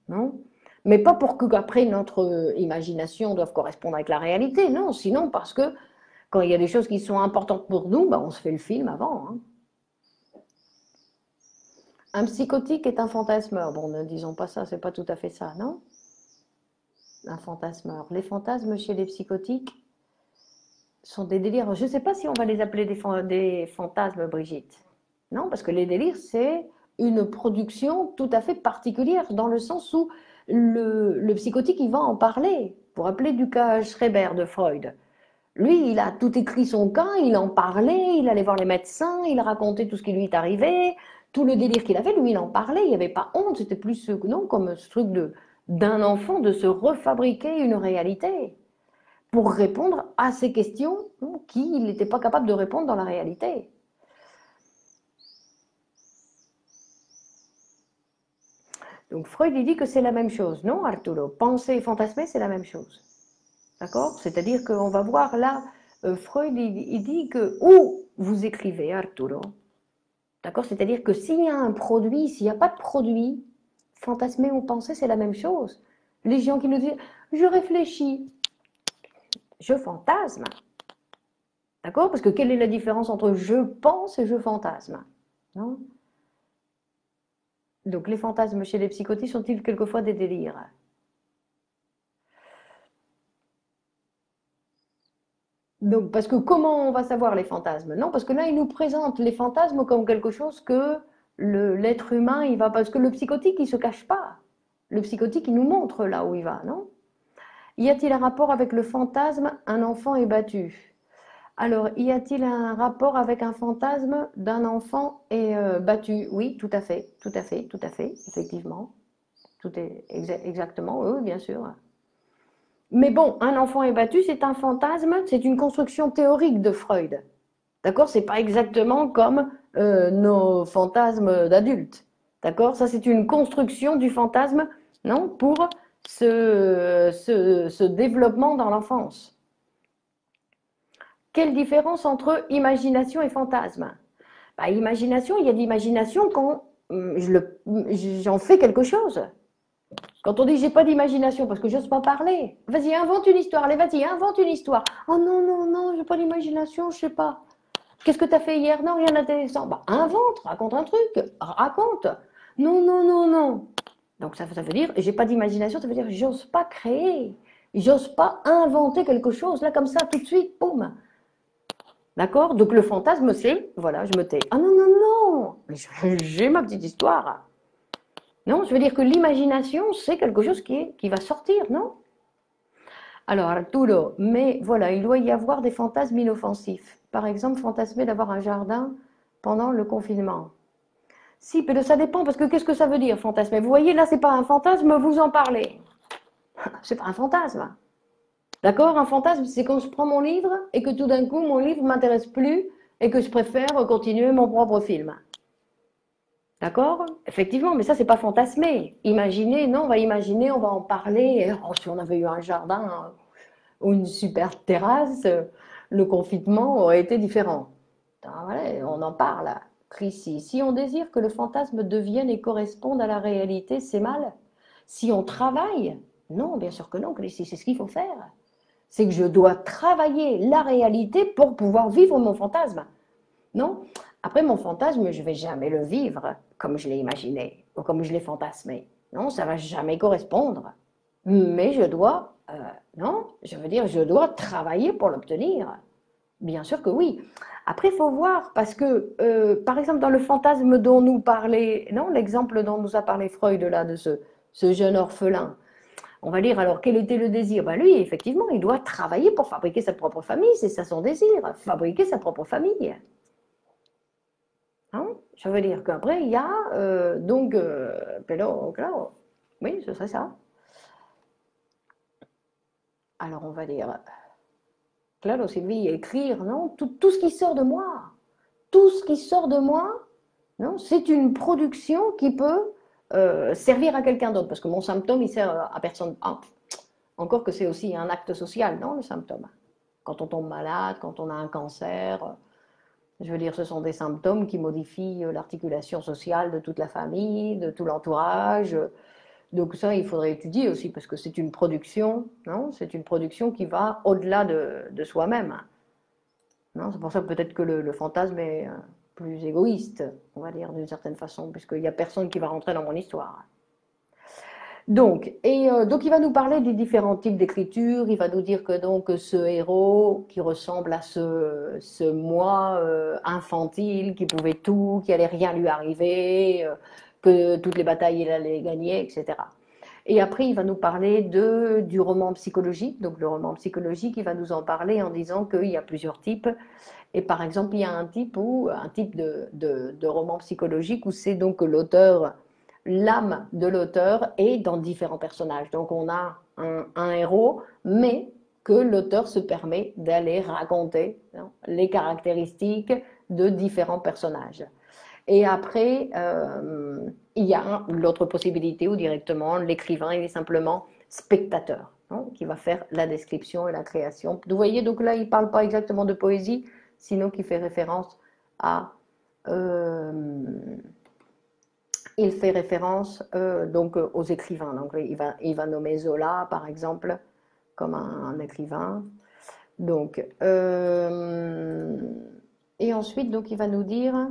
non? Mais pas pour qu'après notre imagination doive correspondre avec la réalité, non, sinon parce que quand il y a des choses qui sont importantes pour nous, ben, on se fait le film avant, hein. Un psychotique est un fantasmeur. Bon, ne disons pas ça, c'est pas tout à fait ça, non? Un fantasmeur. Les fantasmes chez les psychotiques sont des délires. Je ne sais pas si on va les appeler des fantasmes, Brigitte. Non, parce que les délires, c'est une production tout à fait particulière, dans le sens où le psychotique, il va en parler. Pour rappeler du cas Schreber de Freud. Lui, il a tout écrit son cas, il en parlait, il allait voir les médecins, il racontait tout ce qui lui est arrivé, tout le délire qu'il avait, lui, il en parlait, il n'y avait pas honte, c'était plus, non, comme ce truc d'un enfant de se refabriquer une réalité pour répondre à ces questions qu'il n'était pas capable de répondre dans la réalité. Donc Freud, il dit que c'est la même chose, non, Arturo? Penser et fantasmer, c'est la même chose. D'accord? C'est-à-dire qu'on va voir là, Freud, il dit que, ou vous écrivez, Arturo, d'accord? C'est-à-dire que s'il y a un produit, s'il n'y a pas de produit, fantasmer ou penser, c'est la même chose. Les gens qui nous disent, je réfléchis, je fantasme. D'accord? Parce que quelle est la différence entre je pense et je fantasme? Non? Donc les fantasmes chez les psychotiques sont-ils quelquefois des délires? Donc, parce que comment on va savoir les fantasmes? Non, parce que là, il nous présente les fantasmes comme quelque chose que l'être humain, il va. Parce que le psychotique, il ne se cache pas. Le psychotique, il nous montre là où il va, non? Y a-t-il un rapport avec le fantasme un enfant est battu? Alors, y a-t-il un rapport avec un fantasme d'un enfant est battu? Oui, tout à fait, tout à fait, tout à fait, effectivement. Tout est exactement, oui, bien sûr. Mais bon, un enfant est battu, c'est un fantasme, c'est une construction théorique de Freud. D'accord? C'est pas exactement comme nos fantasmes d'adultes. D'accord? Ça, c'est une construction du fantasme, non? Pour ce développement dans l'enfance. Quelle différence entre imagination et fantasme? Bah, imagination, il y a de l'imagination quand j'en fais quelque chose. Quand on dit j'ai pas d'imagination parce que j'ose pas parler, vas-y, invente une histoire, allez, vas-y, invente une histoire. Oh non, non, non, j'ai pas d'imagination, je sais pas. Qu'est-ce que tu as fait hier? Non, rien d'intéressant. Bah, invente, raconte un truc, raconte. Non, non, non, non. Donc ça veut dire, j'ai pas d'imagination, ça veut dire j'ose pas créer, j'ose pas inventer quelque chose, là comme ça, tout de suite, boum. D'accord? Donc le fantasme, c'est, voilà, je me tais. Ah non, non, non, j'ai ma petite histoire. Non, je veux dire que l'imagination, c'est quelque chose qui va sortir, non? Alors, Arturo, mais voilà, il doit y avoir des fantasmes inoffensifs. Par exemple, fantasmer d'avoir un jardin pendant le confinement. Si, mais ça dépend, parce que qu'est-ce que ça veut dire, fantasmer? Vous voyez, là, c'est pas un fantasme, vous en parlez. C'est pas un fantasme. D'accord? Un fantasme, c'est quand je prends mon livre et que tout d'un coup, mon livre ne m'intéresse plus et que je préfère continuer mon propre film. D'accord? Effectivement, mais ça, c'est pas fantasmer. Imaginer, non, on va imaginer, on va en parler. Oh, si on avait eu un jardin ou une super terrasse, le confinement aurait été différent. Voilà, on en parle. Ici. Si on désire que le fantasme devienne et corresponde à la réalité, c'est mal. Si on travaille, non, bien sûr que non, Chrissy, c'est ce qu'il faut faire. C'est que je dois travailler la réalité pour pouvoir vivre mon fantasme. Non? Après, mon fantasme, je ne vais jamais le vivre comme je l'ai imaginé ou comme je l'ai fantasmé. Non, ça ne va jamais correspondre. Mais je dois, non, je veux dire, je dois travailler pour l'obtenir. Bien sûr que oui. Après, il faut voir, parce que, par exemple, dans le fantasme dont nous parlait, non, l'exemple dont nous a parlé Freud, là, de ce jeune orphelin, on va dire, alors, quel était le désir? Ben, lui, effectivement, il doit travailler pour fabriquer sa propre famille, c'est ça son désir, fabriquer sa propre famille. Ça veut dire qu'après, il y a pero claro, oui, ce serait ça. Alors on va dire, claro, Sylvie, écrire, non, tout ce qui sort de moi, tout ce qui sort de moi, non, c'est une production qui peut servir à quelqu'un d'autre, parce que mon symptôme, il sert à personne. Ah, encore que c'est aussi un acte social, non, le symptôme. Quand on tombe malade, quand on a un cancer, je veux dire, ce sont des symptômes qui modifient l'articulation sociale de toute la famille, de tout l'entourage. Donc ça, il faudrait étudier aussi, parce que c'est une production, non? C'est une production qui va au-delà de soi-même. Non, c'est pour ça que peut-être que le fantasme est plus égoïste, on va dire, d'une certaine façon, puisqu'il n'y a personne qui va rentrer dans mon histoire. Donc il va nous parler des différents types d'écriture, il va nous dire que donc ce héros qui ressemble à ce moi infantile qui pouvait tout, qui allait rien lui arriver, que toutes les batailles il allait gagner, etc. Et après il va nous parler du roman psychologique, donc le roman psychologique il va nous en parler en disant qu'il y a plusieurs types, et par exemple il y a un type de roman psychologique où c'est donc l'auteur, l'âme de l'auteur est dans différents personnages. Donc on a un héros, mais que l'auteur se permet d'aller raconter, non, les caractéristiques de différents personnages. Et après, il y a l'autre possibilité où directement l'écrivain il est simplement spectateur, non, qui va faire la description et la création. Vous voyez, donc là, il ne parle pas exactement de poésie, sinon qui fait référence à... il fait référence donc aux écrivains. Donc il va nommer Zola, par exemple, comme un écrivain. Donc, et ensuite, donc, il va nous dire...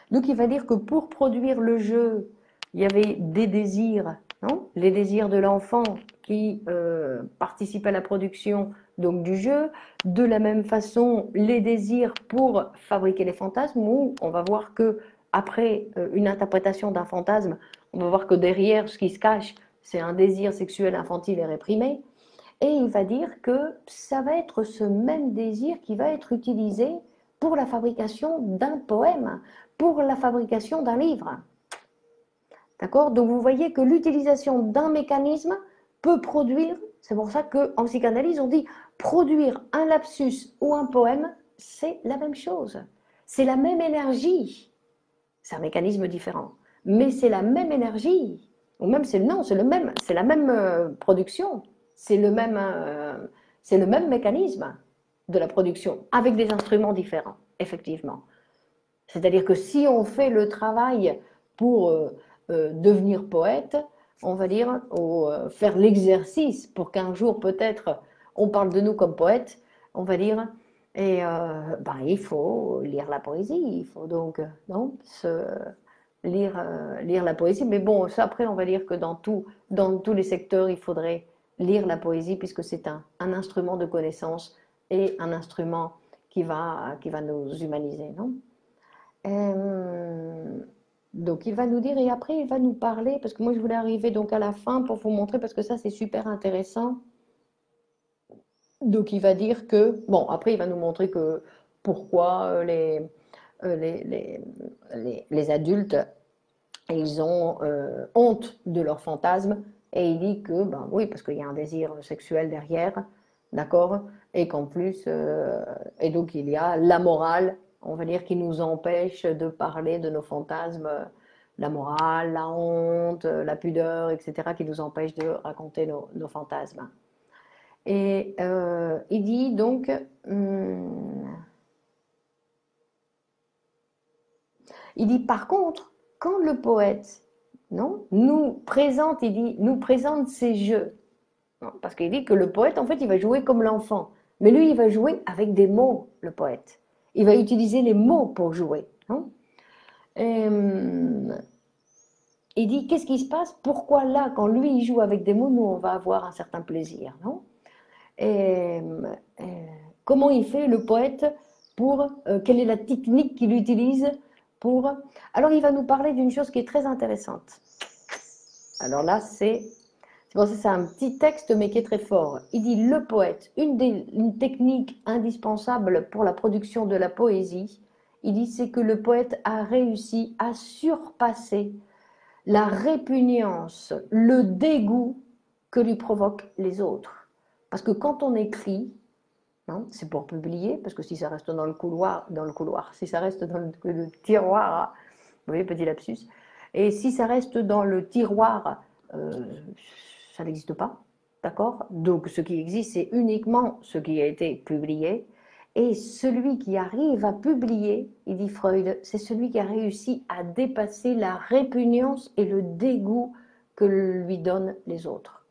Donc, il va dire que pour produire le jeu, il y avait des désirs, non, les désirs de l'enfant qui participent à la production donc, du jeu. De la même façon, les désirs pour fabriquer les fantasmes, où on va voir que après une interprétation d'un fantasme, on va voir que derrière, ce qui se cache, c'est un désir sexuel infantile et réprimé. Et il va dire que ça va être ce même désir qui va être utilisé pour la fabrication d'un poème, pour la fabrication d'un livre. D'accord? Donc vous voyez que l'utilisation d'un mécanisme peut produire, c'est pour ça qu'en psychanalyse on dit produire un lapsus ou un poème, c'est la même chose. C'est la même énergie. C'est un mécanisme différent, mais c'est la même énergie. Ou même c'est non, c'est la même production, c'est le même mécanisme de la production avec des instruments différents, effectivement. C'est-à-dire que si on fait le travail pour devenir poète, on va dire, ou faire l'exercice pour qu'un jour peut-être on parle de nous comme poète, on va dire, et il faut lire la poésie, il faut donc lire la poésie. Mais bon, ça après on va dire que dans tous les secteurs, il faudrait lire la poésie puisque c'est un instrument de connaissance et un instrument qui va nous humaniser, non? Donc il va nous dire, et après il va nous parler, parce que moi je voulais arriver donc à la fin pour vous montrer, parce que ça c'est super intéressant. Donc il va dire que, bon après il va nous montrer que pourquoi les adultes, ils ont honte de leurs fantasmes, et il dit que, ben oui, parce qu'il y a un désir sexuel derrière, d'accord, et qu'en plus, et donc il y a la morale, on va dire, qui nous empêche de parler de nos fantasmes, la morale, la honte, la pudeur, etc., qui nous empêche de raconter nos fantasmes. Et il dit donc, il dit par contre, quand le poète, non, nous présente, il dit, nous présente ses jeux, non, parce qu'il dit que le poète, en fait, il va jouer comme l'enfant, mais lui, il va jouer avec des mots, le poète. Il va utiliser les mots pour jouer. Non? Il dit, qu'est-ce qui se passe? Pourquoi là, quand lui, il joue avec des mots, nous, on va avoir un certain plaisir, non? Et, comment il fait, le poète, pour... quelle est la technique qu'il utilise pour... Alors, il va nous parler d'une chose qui est très intéressante. Alors là, c'est C'est pour ça que c'est un petit texte, mais qui est très fort. Il dit, le poète, une technique indispensable pour la production de la poésie, il dit, c'est que le poète a réussi à surpasser la répugnance, le dégoût que lui provoquent les autres. Parce que quand on écrit, hein, c'est pour publier, parce que si ça reste dans le couloir, si ça reste dans le tiroir, vous voyez, petit lapsus, et si ça reste dans le tiroir, ça n'existe pas, d'accord? Donc ce qui existe, c'est uniquement ce qui a été publié, et celui qui arrive à publier, il dit Freud, c'est celui qui a réussi à dépasser la répugnance et le dégoût que lui donnent les autres.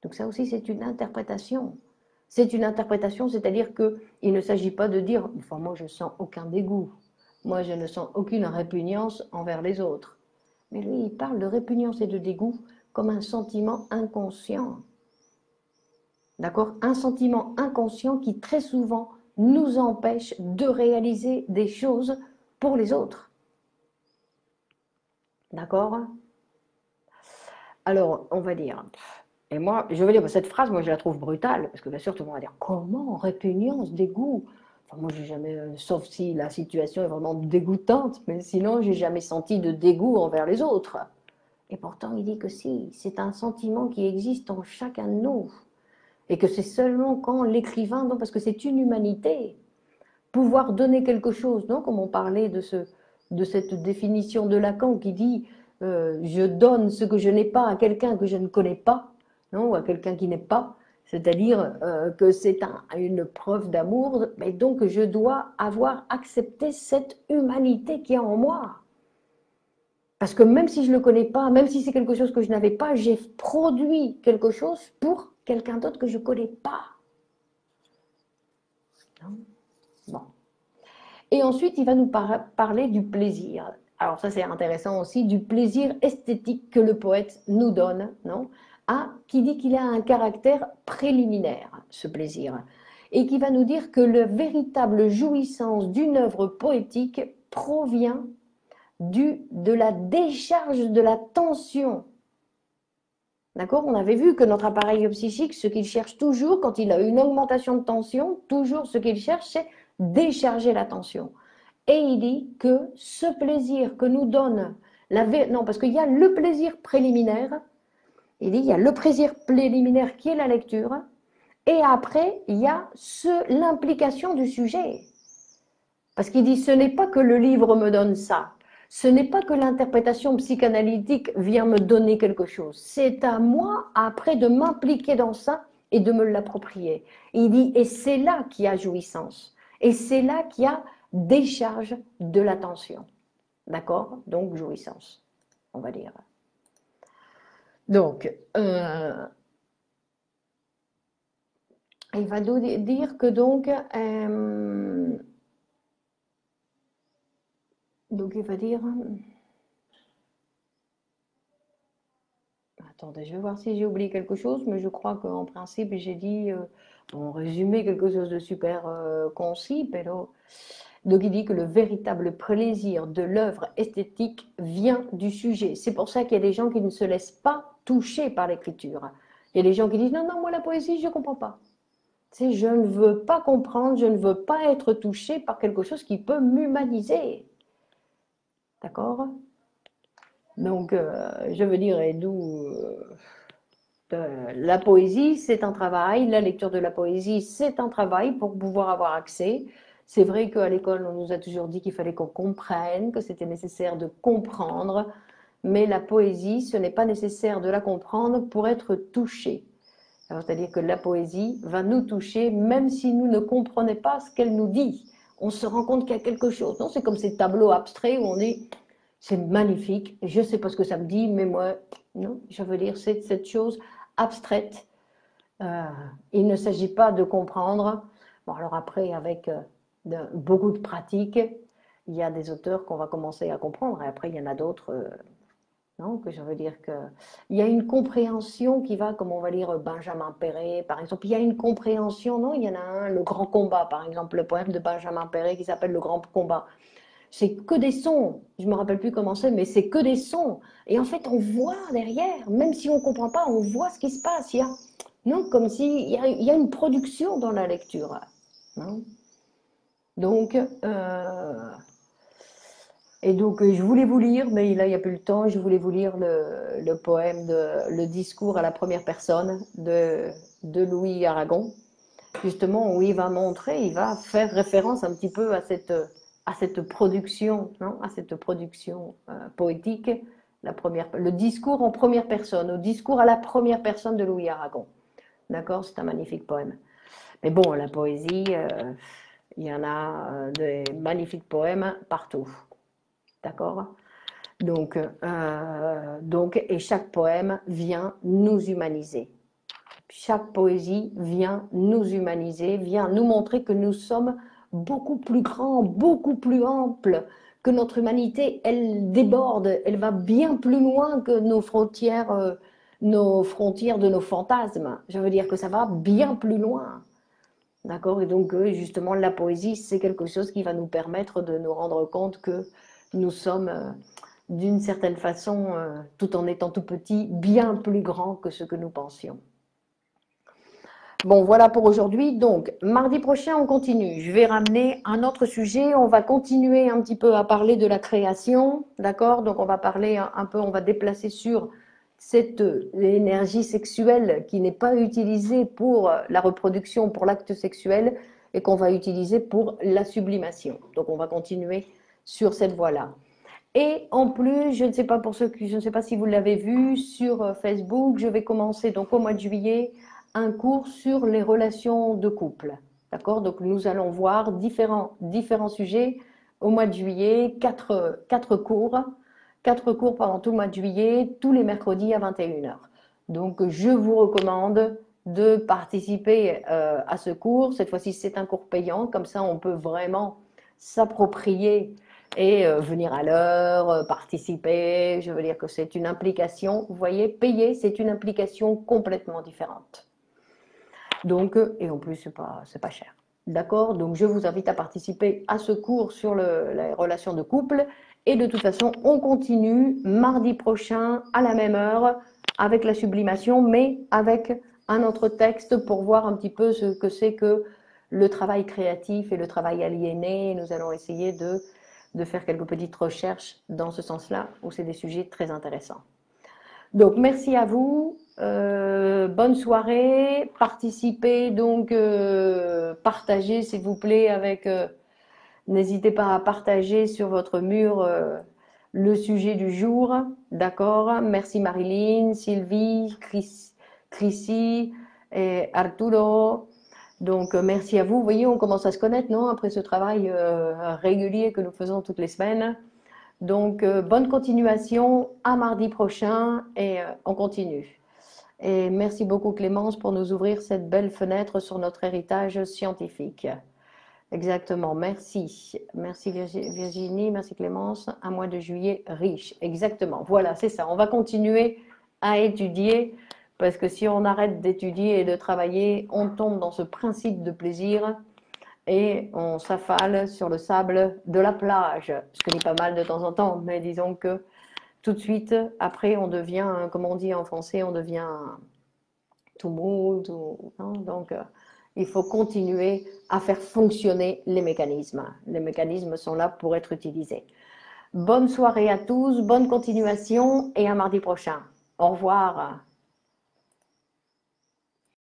Donc ça aussi, c'est une interprétation. C'est une interprétation, c'est-à-dire qu'il ne s'agit pas de dire, enfin, moi je ne sens aucun dégoût, moi je ne sens aucune répugnance envers les autres. Mais lui, il parle de répugnance et de dégoût comme un sentiment inconscient. D'accord? Un sentiment inconscient qui très souvent nous empêche de réaliser des choses pour les autres. D'accord? Alors, on va dire, et moi, je veux dire, cette phrase, moi, je la trouve brutale, parce que bien sûr, tout le monde va dire, comment, répugnance, dégoût? Enfin, moi, j'ai jamais, sauf si la situation est vraiment dégoûtante, mais sinon, j'ai jamais senti de dégoût envers les autres. Et pourtant, il dit que si, c'est un sentiment qui existe en chacun de nous, et que c'est seulement quand l'écrivain, non, parce que c'est une humanité, pouvoir donner quelque chose, non, comme on parlait de cette définition de Lacan qui dit, je donne ce que je n'ai pas à quelqu'un que je ne connais pas, non, ou à quelqu'un qui n'est pas, c'est-à-dire que c'est une preuve d'amour, mais donc je dois avoir accepté cette humanité qui est en moi. Parce que même si je ne le connais pas, même si c'est quelque chose que je n'avais pas, j'ai produit quelque chose pour quelqu'un d'autre que je ne connais pas. Bon. Et ensuite, il va nous parler du plaisir. Alors ça, c'est intéressant aussi, du plaisir esthétique que le poète nous donne, non? Qui dit qu'il a un caractère préliminaire, ce plaisir, et qui va nous dire que la véritable jouissance d'une œuvre poétique provient de la décharge de la tension. D'accord? On avait vu que notre appareil psychique, ce qu'il cherche toujours, quand il a une augmentation de tension, toujours ce qu'il cherche, c'est décharger la tension. Et il dit que ce plaisir que nous donne non, parce qu'il y a le plaisir préliminaire, il dit il y a le plaisir préliminaire qui est la lecture, et après il y a l'implication du sujet. Parce qu'il dit ce n'est pas que le livre me donne ça, ce n'est pas que l'interprétation psychanalytique vient me donner quelque chose, c'est à moi après de m'impliquer dans ça et de me l'approprier. Il dit et c'est là qu'il y a jouissance, et c'est là qu'il y a décharge de l'attention. D'accord? Donc, jouissance, on va dire. Donc, il va dire que donc il va dire... Attendez, je vais voir si j'ai oublié quelque chose, mais je crois qu'en principe, j'ai dit, en résumé, quelque chose de super concis, pero... Donc il dit que le véritable plaisir de l'œuvre esthétique vient du sujet. C'est pour ça qu'il y a des gens qui ne se laissent pas toucher par l'écriture. Il y a des gens qui disent non, non, moi la poésie, je ne comprends pas. C'est, je ne veux pas comprendre, je ne veux pas être touché par quelque chose qui peut m'humaniser. D'accord? Donc, je veux dire, et d'où la poésie, c'est un travail, la lecture de la poésie, c'est un travail pour pouvoir avoir accès. C'est vrai qu'à l'école, on nous a toujours dit qu'il fallait qu'on comprenne, que c'était nécessaire de comprendre, mais la poésie, ce n'est pas nécessaire de la comprendre pour être touché. C'est-à-dire que la poésie va nous toucher même si nous ne comprenons pas ce qu'elle nous dit. On se rend compte qu'il y a quelque chose. Non, c'est comme ces tableaux abstraits où on dit c'est magnifique, je ne sais pas ce que ça me dit, mais moi, non, je veux dire, c'est cette chose abstraite. Il ne s'agit pas de comprendre. Bon, alors après, avec beaucoup de pratique, il y a des auteurs qu'on va commencer à comprendre, et après, il y en a d'autres, non, que je veux dire que... Il y a une compréhension qui va, comme on va lire Benjamin Péret, par exemple, il y a une compréhension, non, il y en a un, Le Grand Combat, par exemple, le poème de Benjamin Péret qui s'appelle Le Grand Combat. c'est que des sons. Je me rappelle plus comment c'est, mais c'est que des sons. Et en fait, on voit derrière, même si on comprend pas, on voit ce qui se passe. Il y a, non, comme s'il y a une production dans la lecture. Hein. Donc, et donc, je voulais vous lire, mais là, il n'y a plus le temps, je voulais vous lire le poème, le discours à la première personne de Louis Aragon, justement, où il va montrer, il va faire référence un petit peu à cette production, non, à cette production poétique, le discours en première personne, au discours à la première personne de Louis Aragon. D'accord, c'est un magnifique poème. Mais bon, la poésie, il y en a des magnifiques poèmes partout. D'accord? Donc, et chaque poème vient nous humaniser. Chaque poésie vient nous humaniser, vient nous montrer que nous sommes beaucoup plus grands, beaucoup plus amples, que notre humanité, elle déborde, elle va bien plus loin que nos frontières de nos fantasmes. Je veux dire que ça va bien plus loin. D'accord? Et donc, justement, la poésie, c'est quelque chose qui va nous permettre de nous rendre compte que nous sommes, d'une certaine façon, tout en étant tout petits, bien plus grands que ce que nous pensions. Bon, voilà pour aujourd'hui. Donc, mardi prochain, on continue. Je vais ramener un autre sujet. On va continuer un petit peu à parler de la création. D'accord? Donc, on va parler un peu, on va déplacer sur cette énergie sexuelle qui n'est pas utilisée pour la reproduction, pour l'acte sexuel, et qu'on va utiliser pour la sublimation. Donc, on va continuer sur cette voie-là. Et en plus, je ne sais pas pour ceux qui, je ne sais pas si vous l'avez vu sur Facebook, je vais commencer donc au mois de juillet un cours sur les relations de couple. D'accord? Donc nous allons voir différents sujets au mois de juillet, quatre cours pendant tout le mois de juillet, tous les mercredis à 21h. Donc je vous recommande de participer à ce cours. Cette fois-ci, c'est un cours payant, comme ça on peut vraiment s'approprier et venir à l'heure, participer. Je veux dire que c'est une implication, vous voyez, payer, c'est une implication complètement différente. Donc, et en plus, c'est pas cher. D'accord? Donc, je vous invite à participer à ce cours sur les relations de couple. Et de toute façon, on continue mardi prochain à la même heure avec la sublimation, mais avec un autre texte pour voir un petit peu ce que c'est que le travail créatif et le travail aliéné. Nous allons essayer de faire quelques petites recherches dans ce sens-là, où c'est des sujets très intéressants. Donc, merci à vous. Bonne soirée. Participez, donc, partagez, s'il vous plaît, avec. N'hésitez pas à partager sur votre mur le sujet du jour. D'accord? Merci Marilyn, Sylvie, Chrissy et Arturo. Donc, merci à vous. Vous voyez, on commence à se connaître, non? Après ce travail régulier que nous faisons toutes les semaines. Donc, bonne continuation, à mardi prochain et on continue. Et merci beaucoup Clémence pour nous ouvrir cette belle fenêtre sur notre héritage scientifique. Exactement, merci. Merci Virginie, merci Clémence. Un mois de juillet riche, exactement. Voilà, c'est ça. On va continuer à étudier parce que si on arrête d'étudier et de travailler, on tombe dans ce principe de plaisir et on s'affale sur le sable de la plage, ce qui est pas mal de temps en temps, mais disons que tout de suite, après, on devient, comme on dit en français, on devient tout mou, hein, donc il faut continuer à faire fonctionner les mécanismes. Les mécanismes sont là pour être utilisés. Bonne soirée à tous, bonne continuation et à mardi prochain. Au revoir.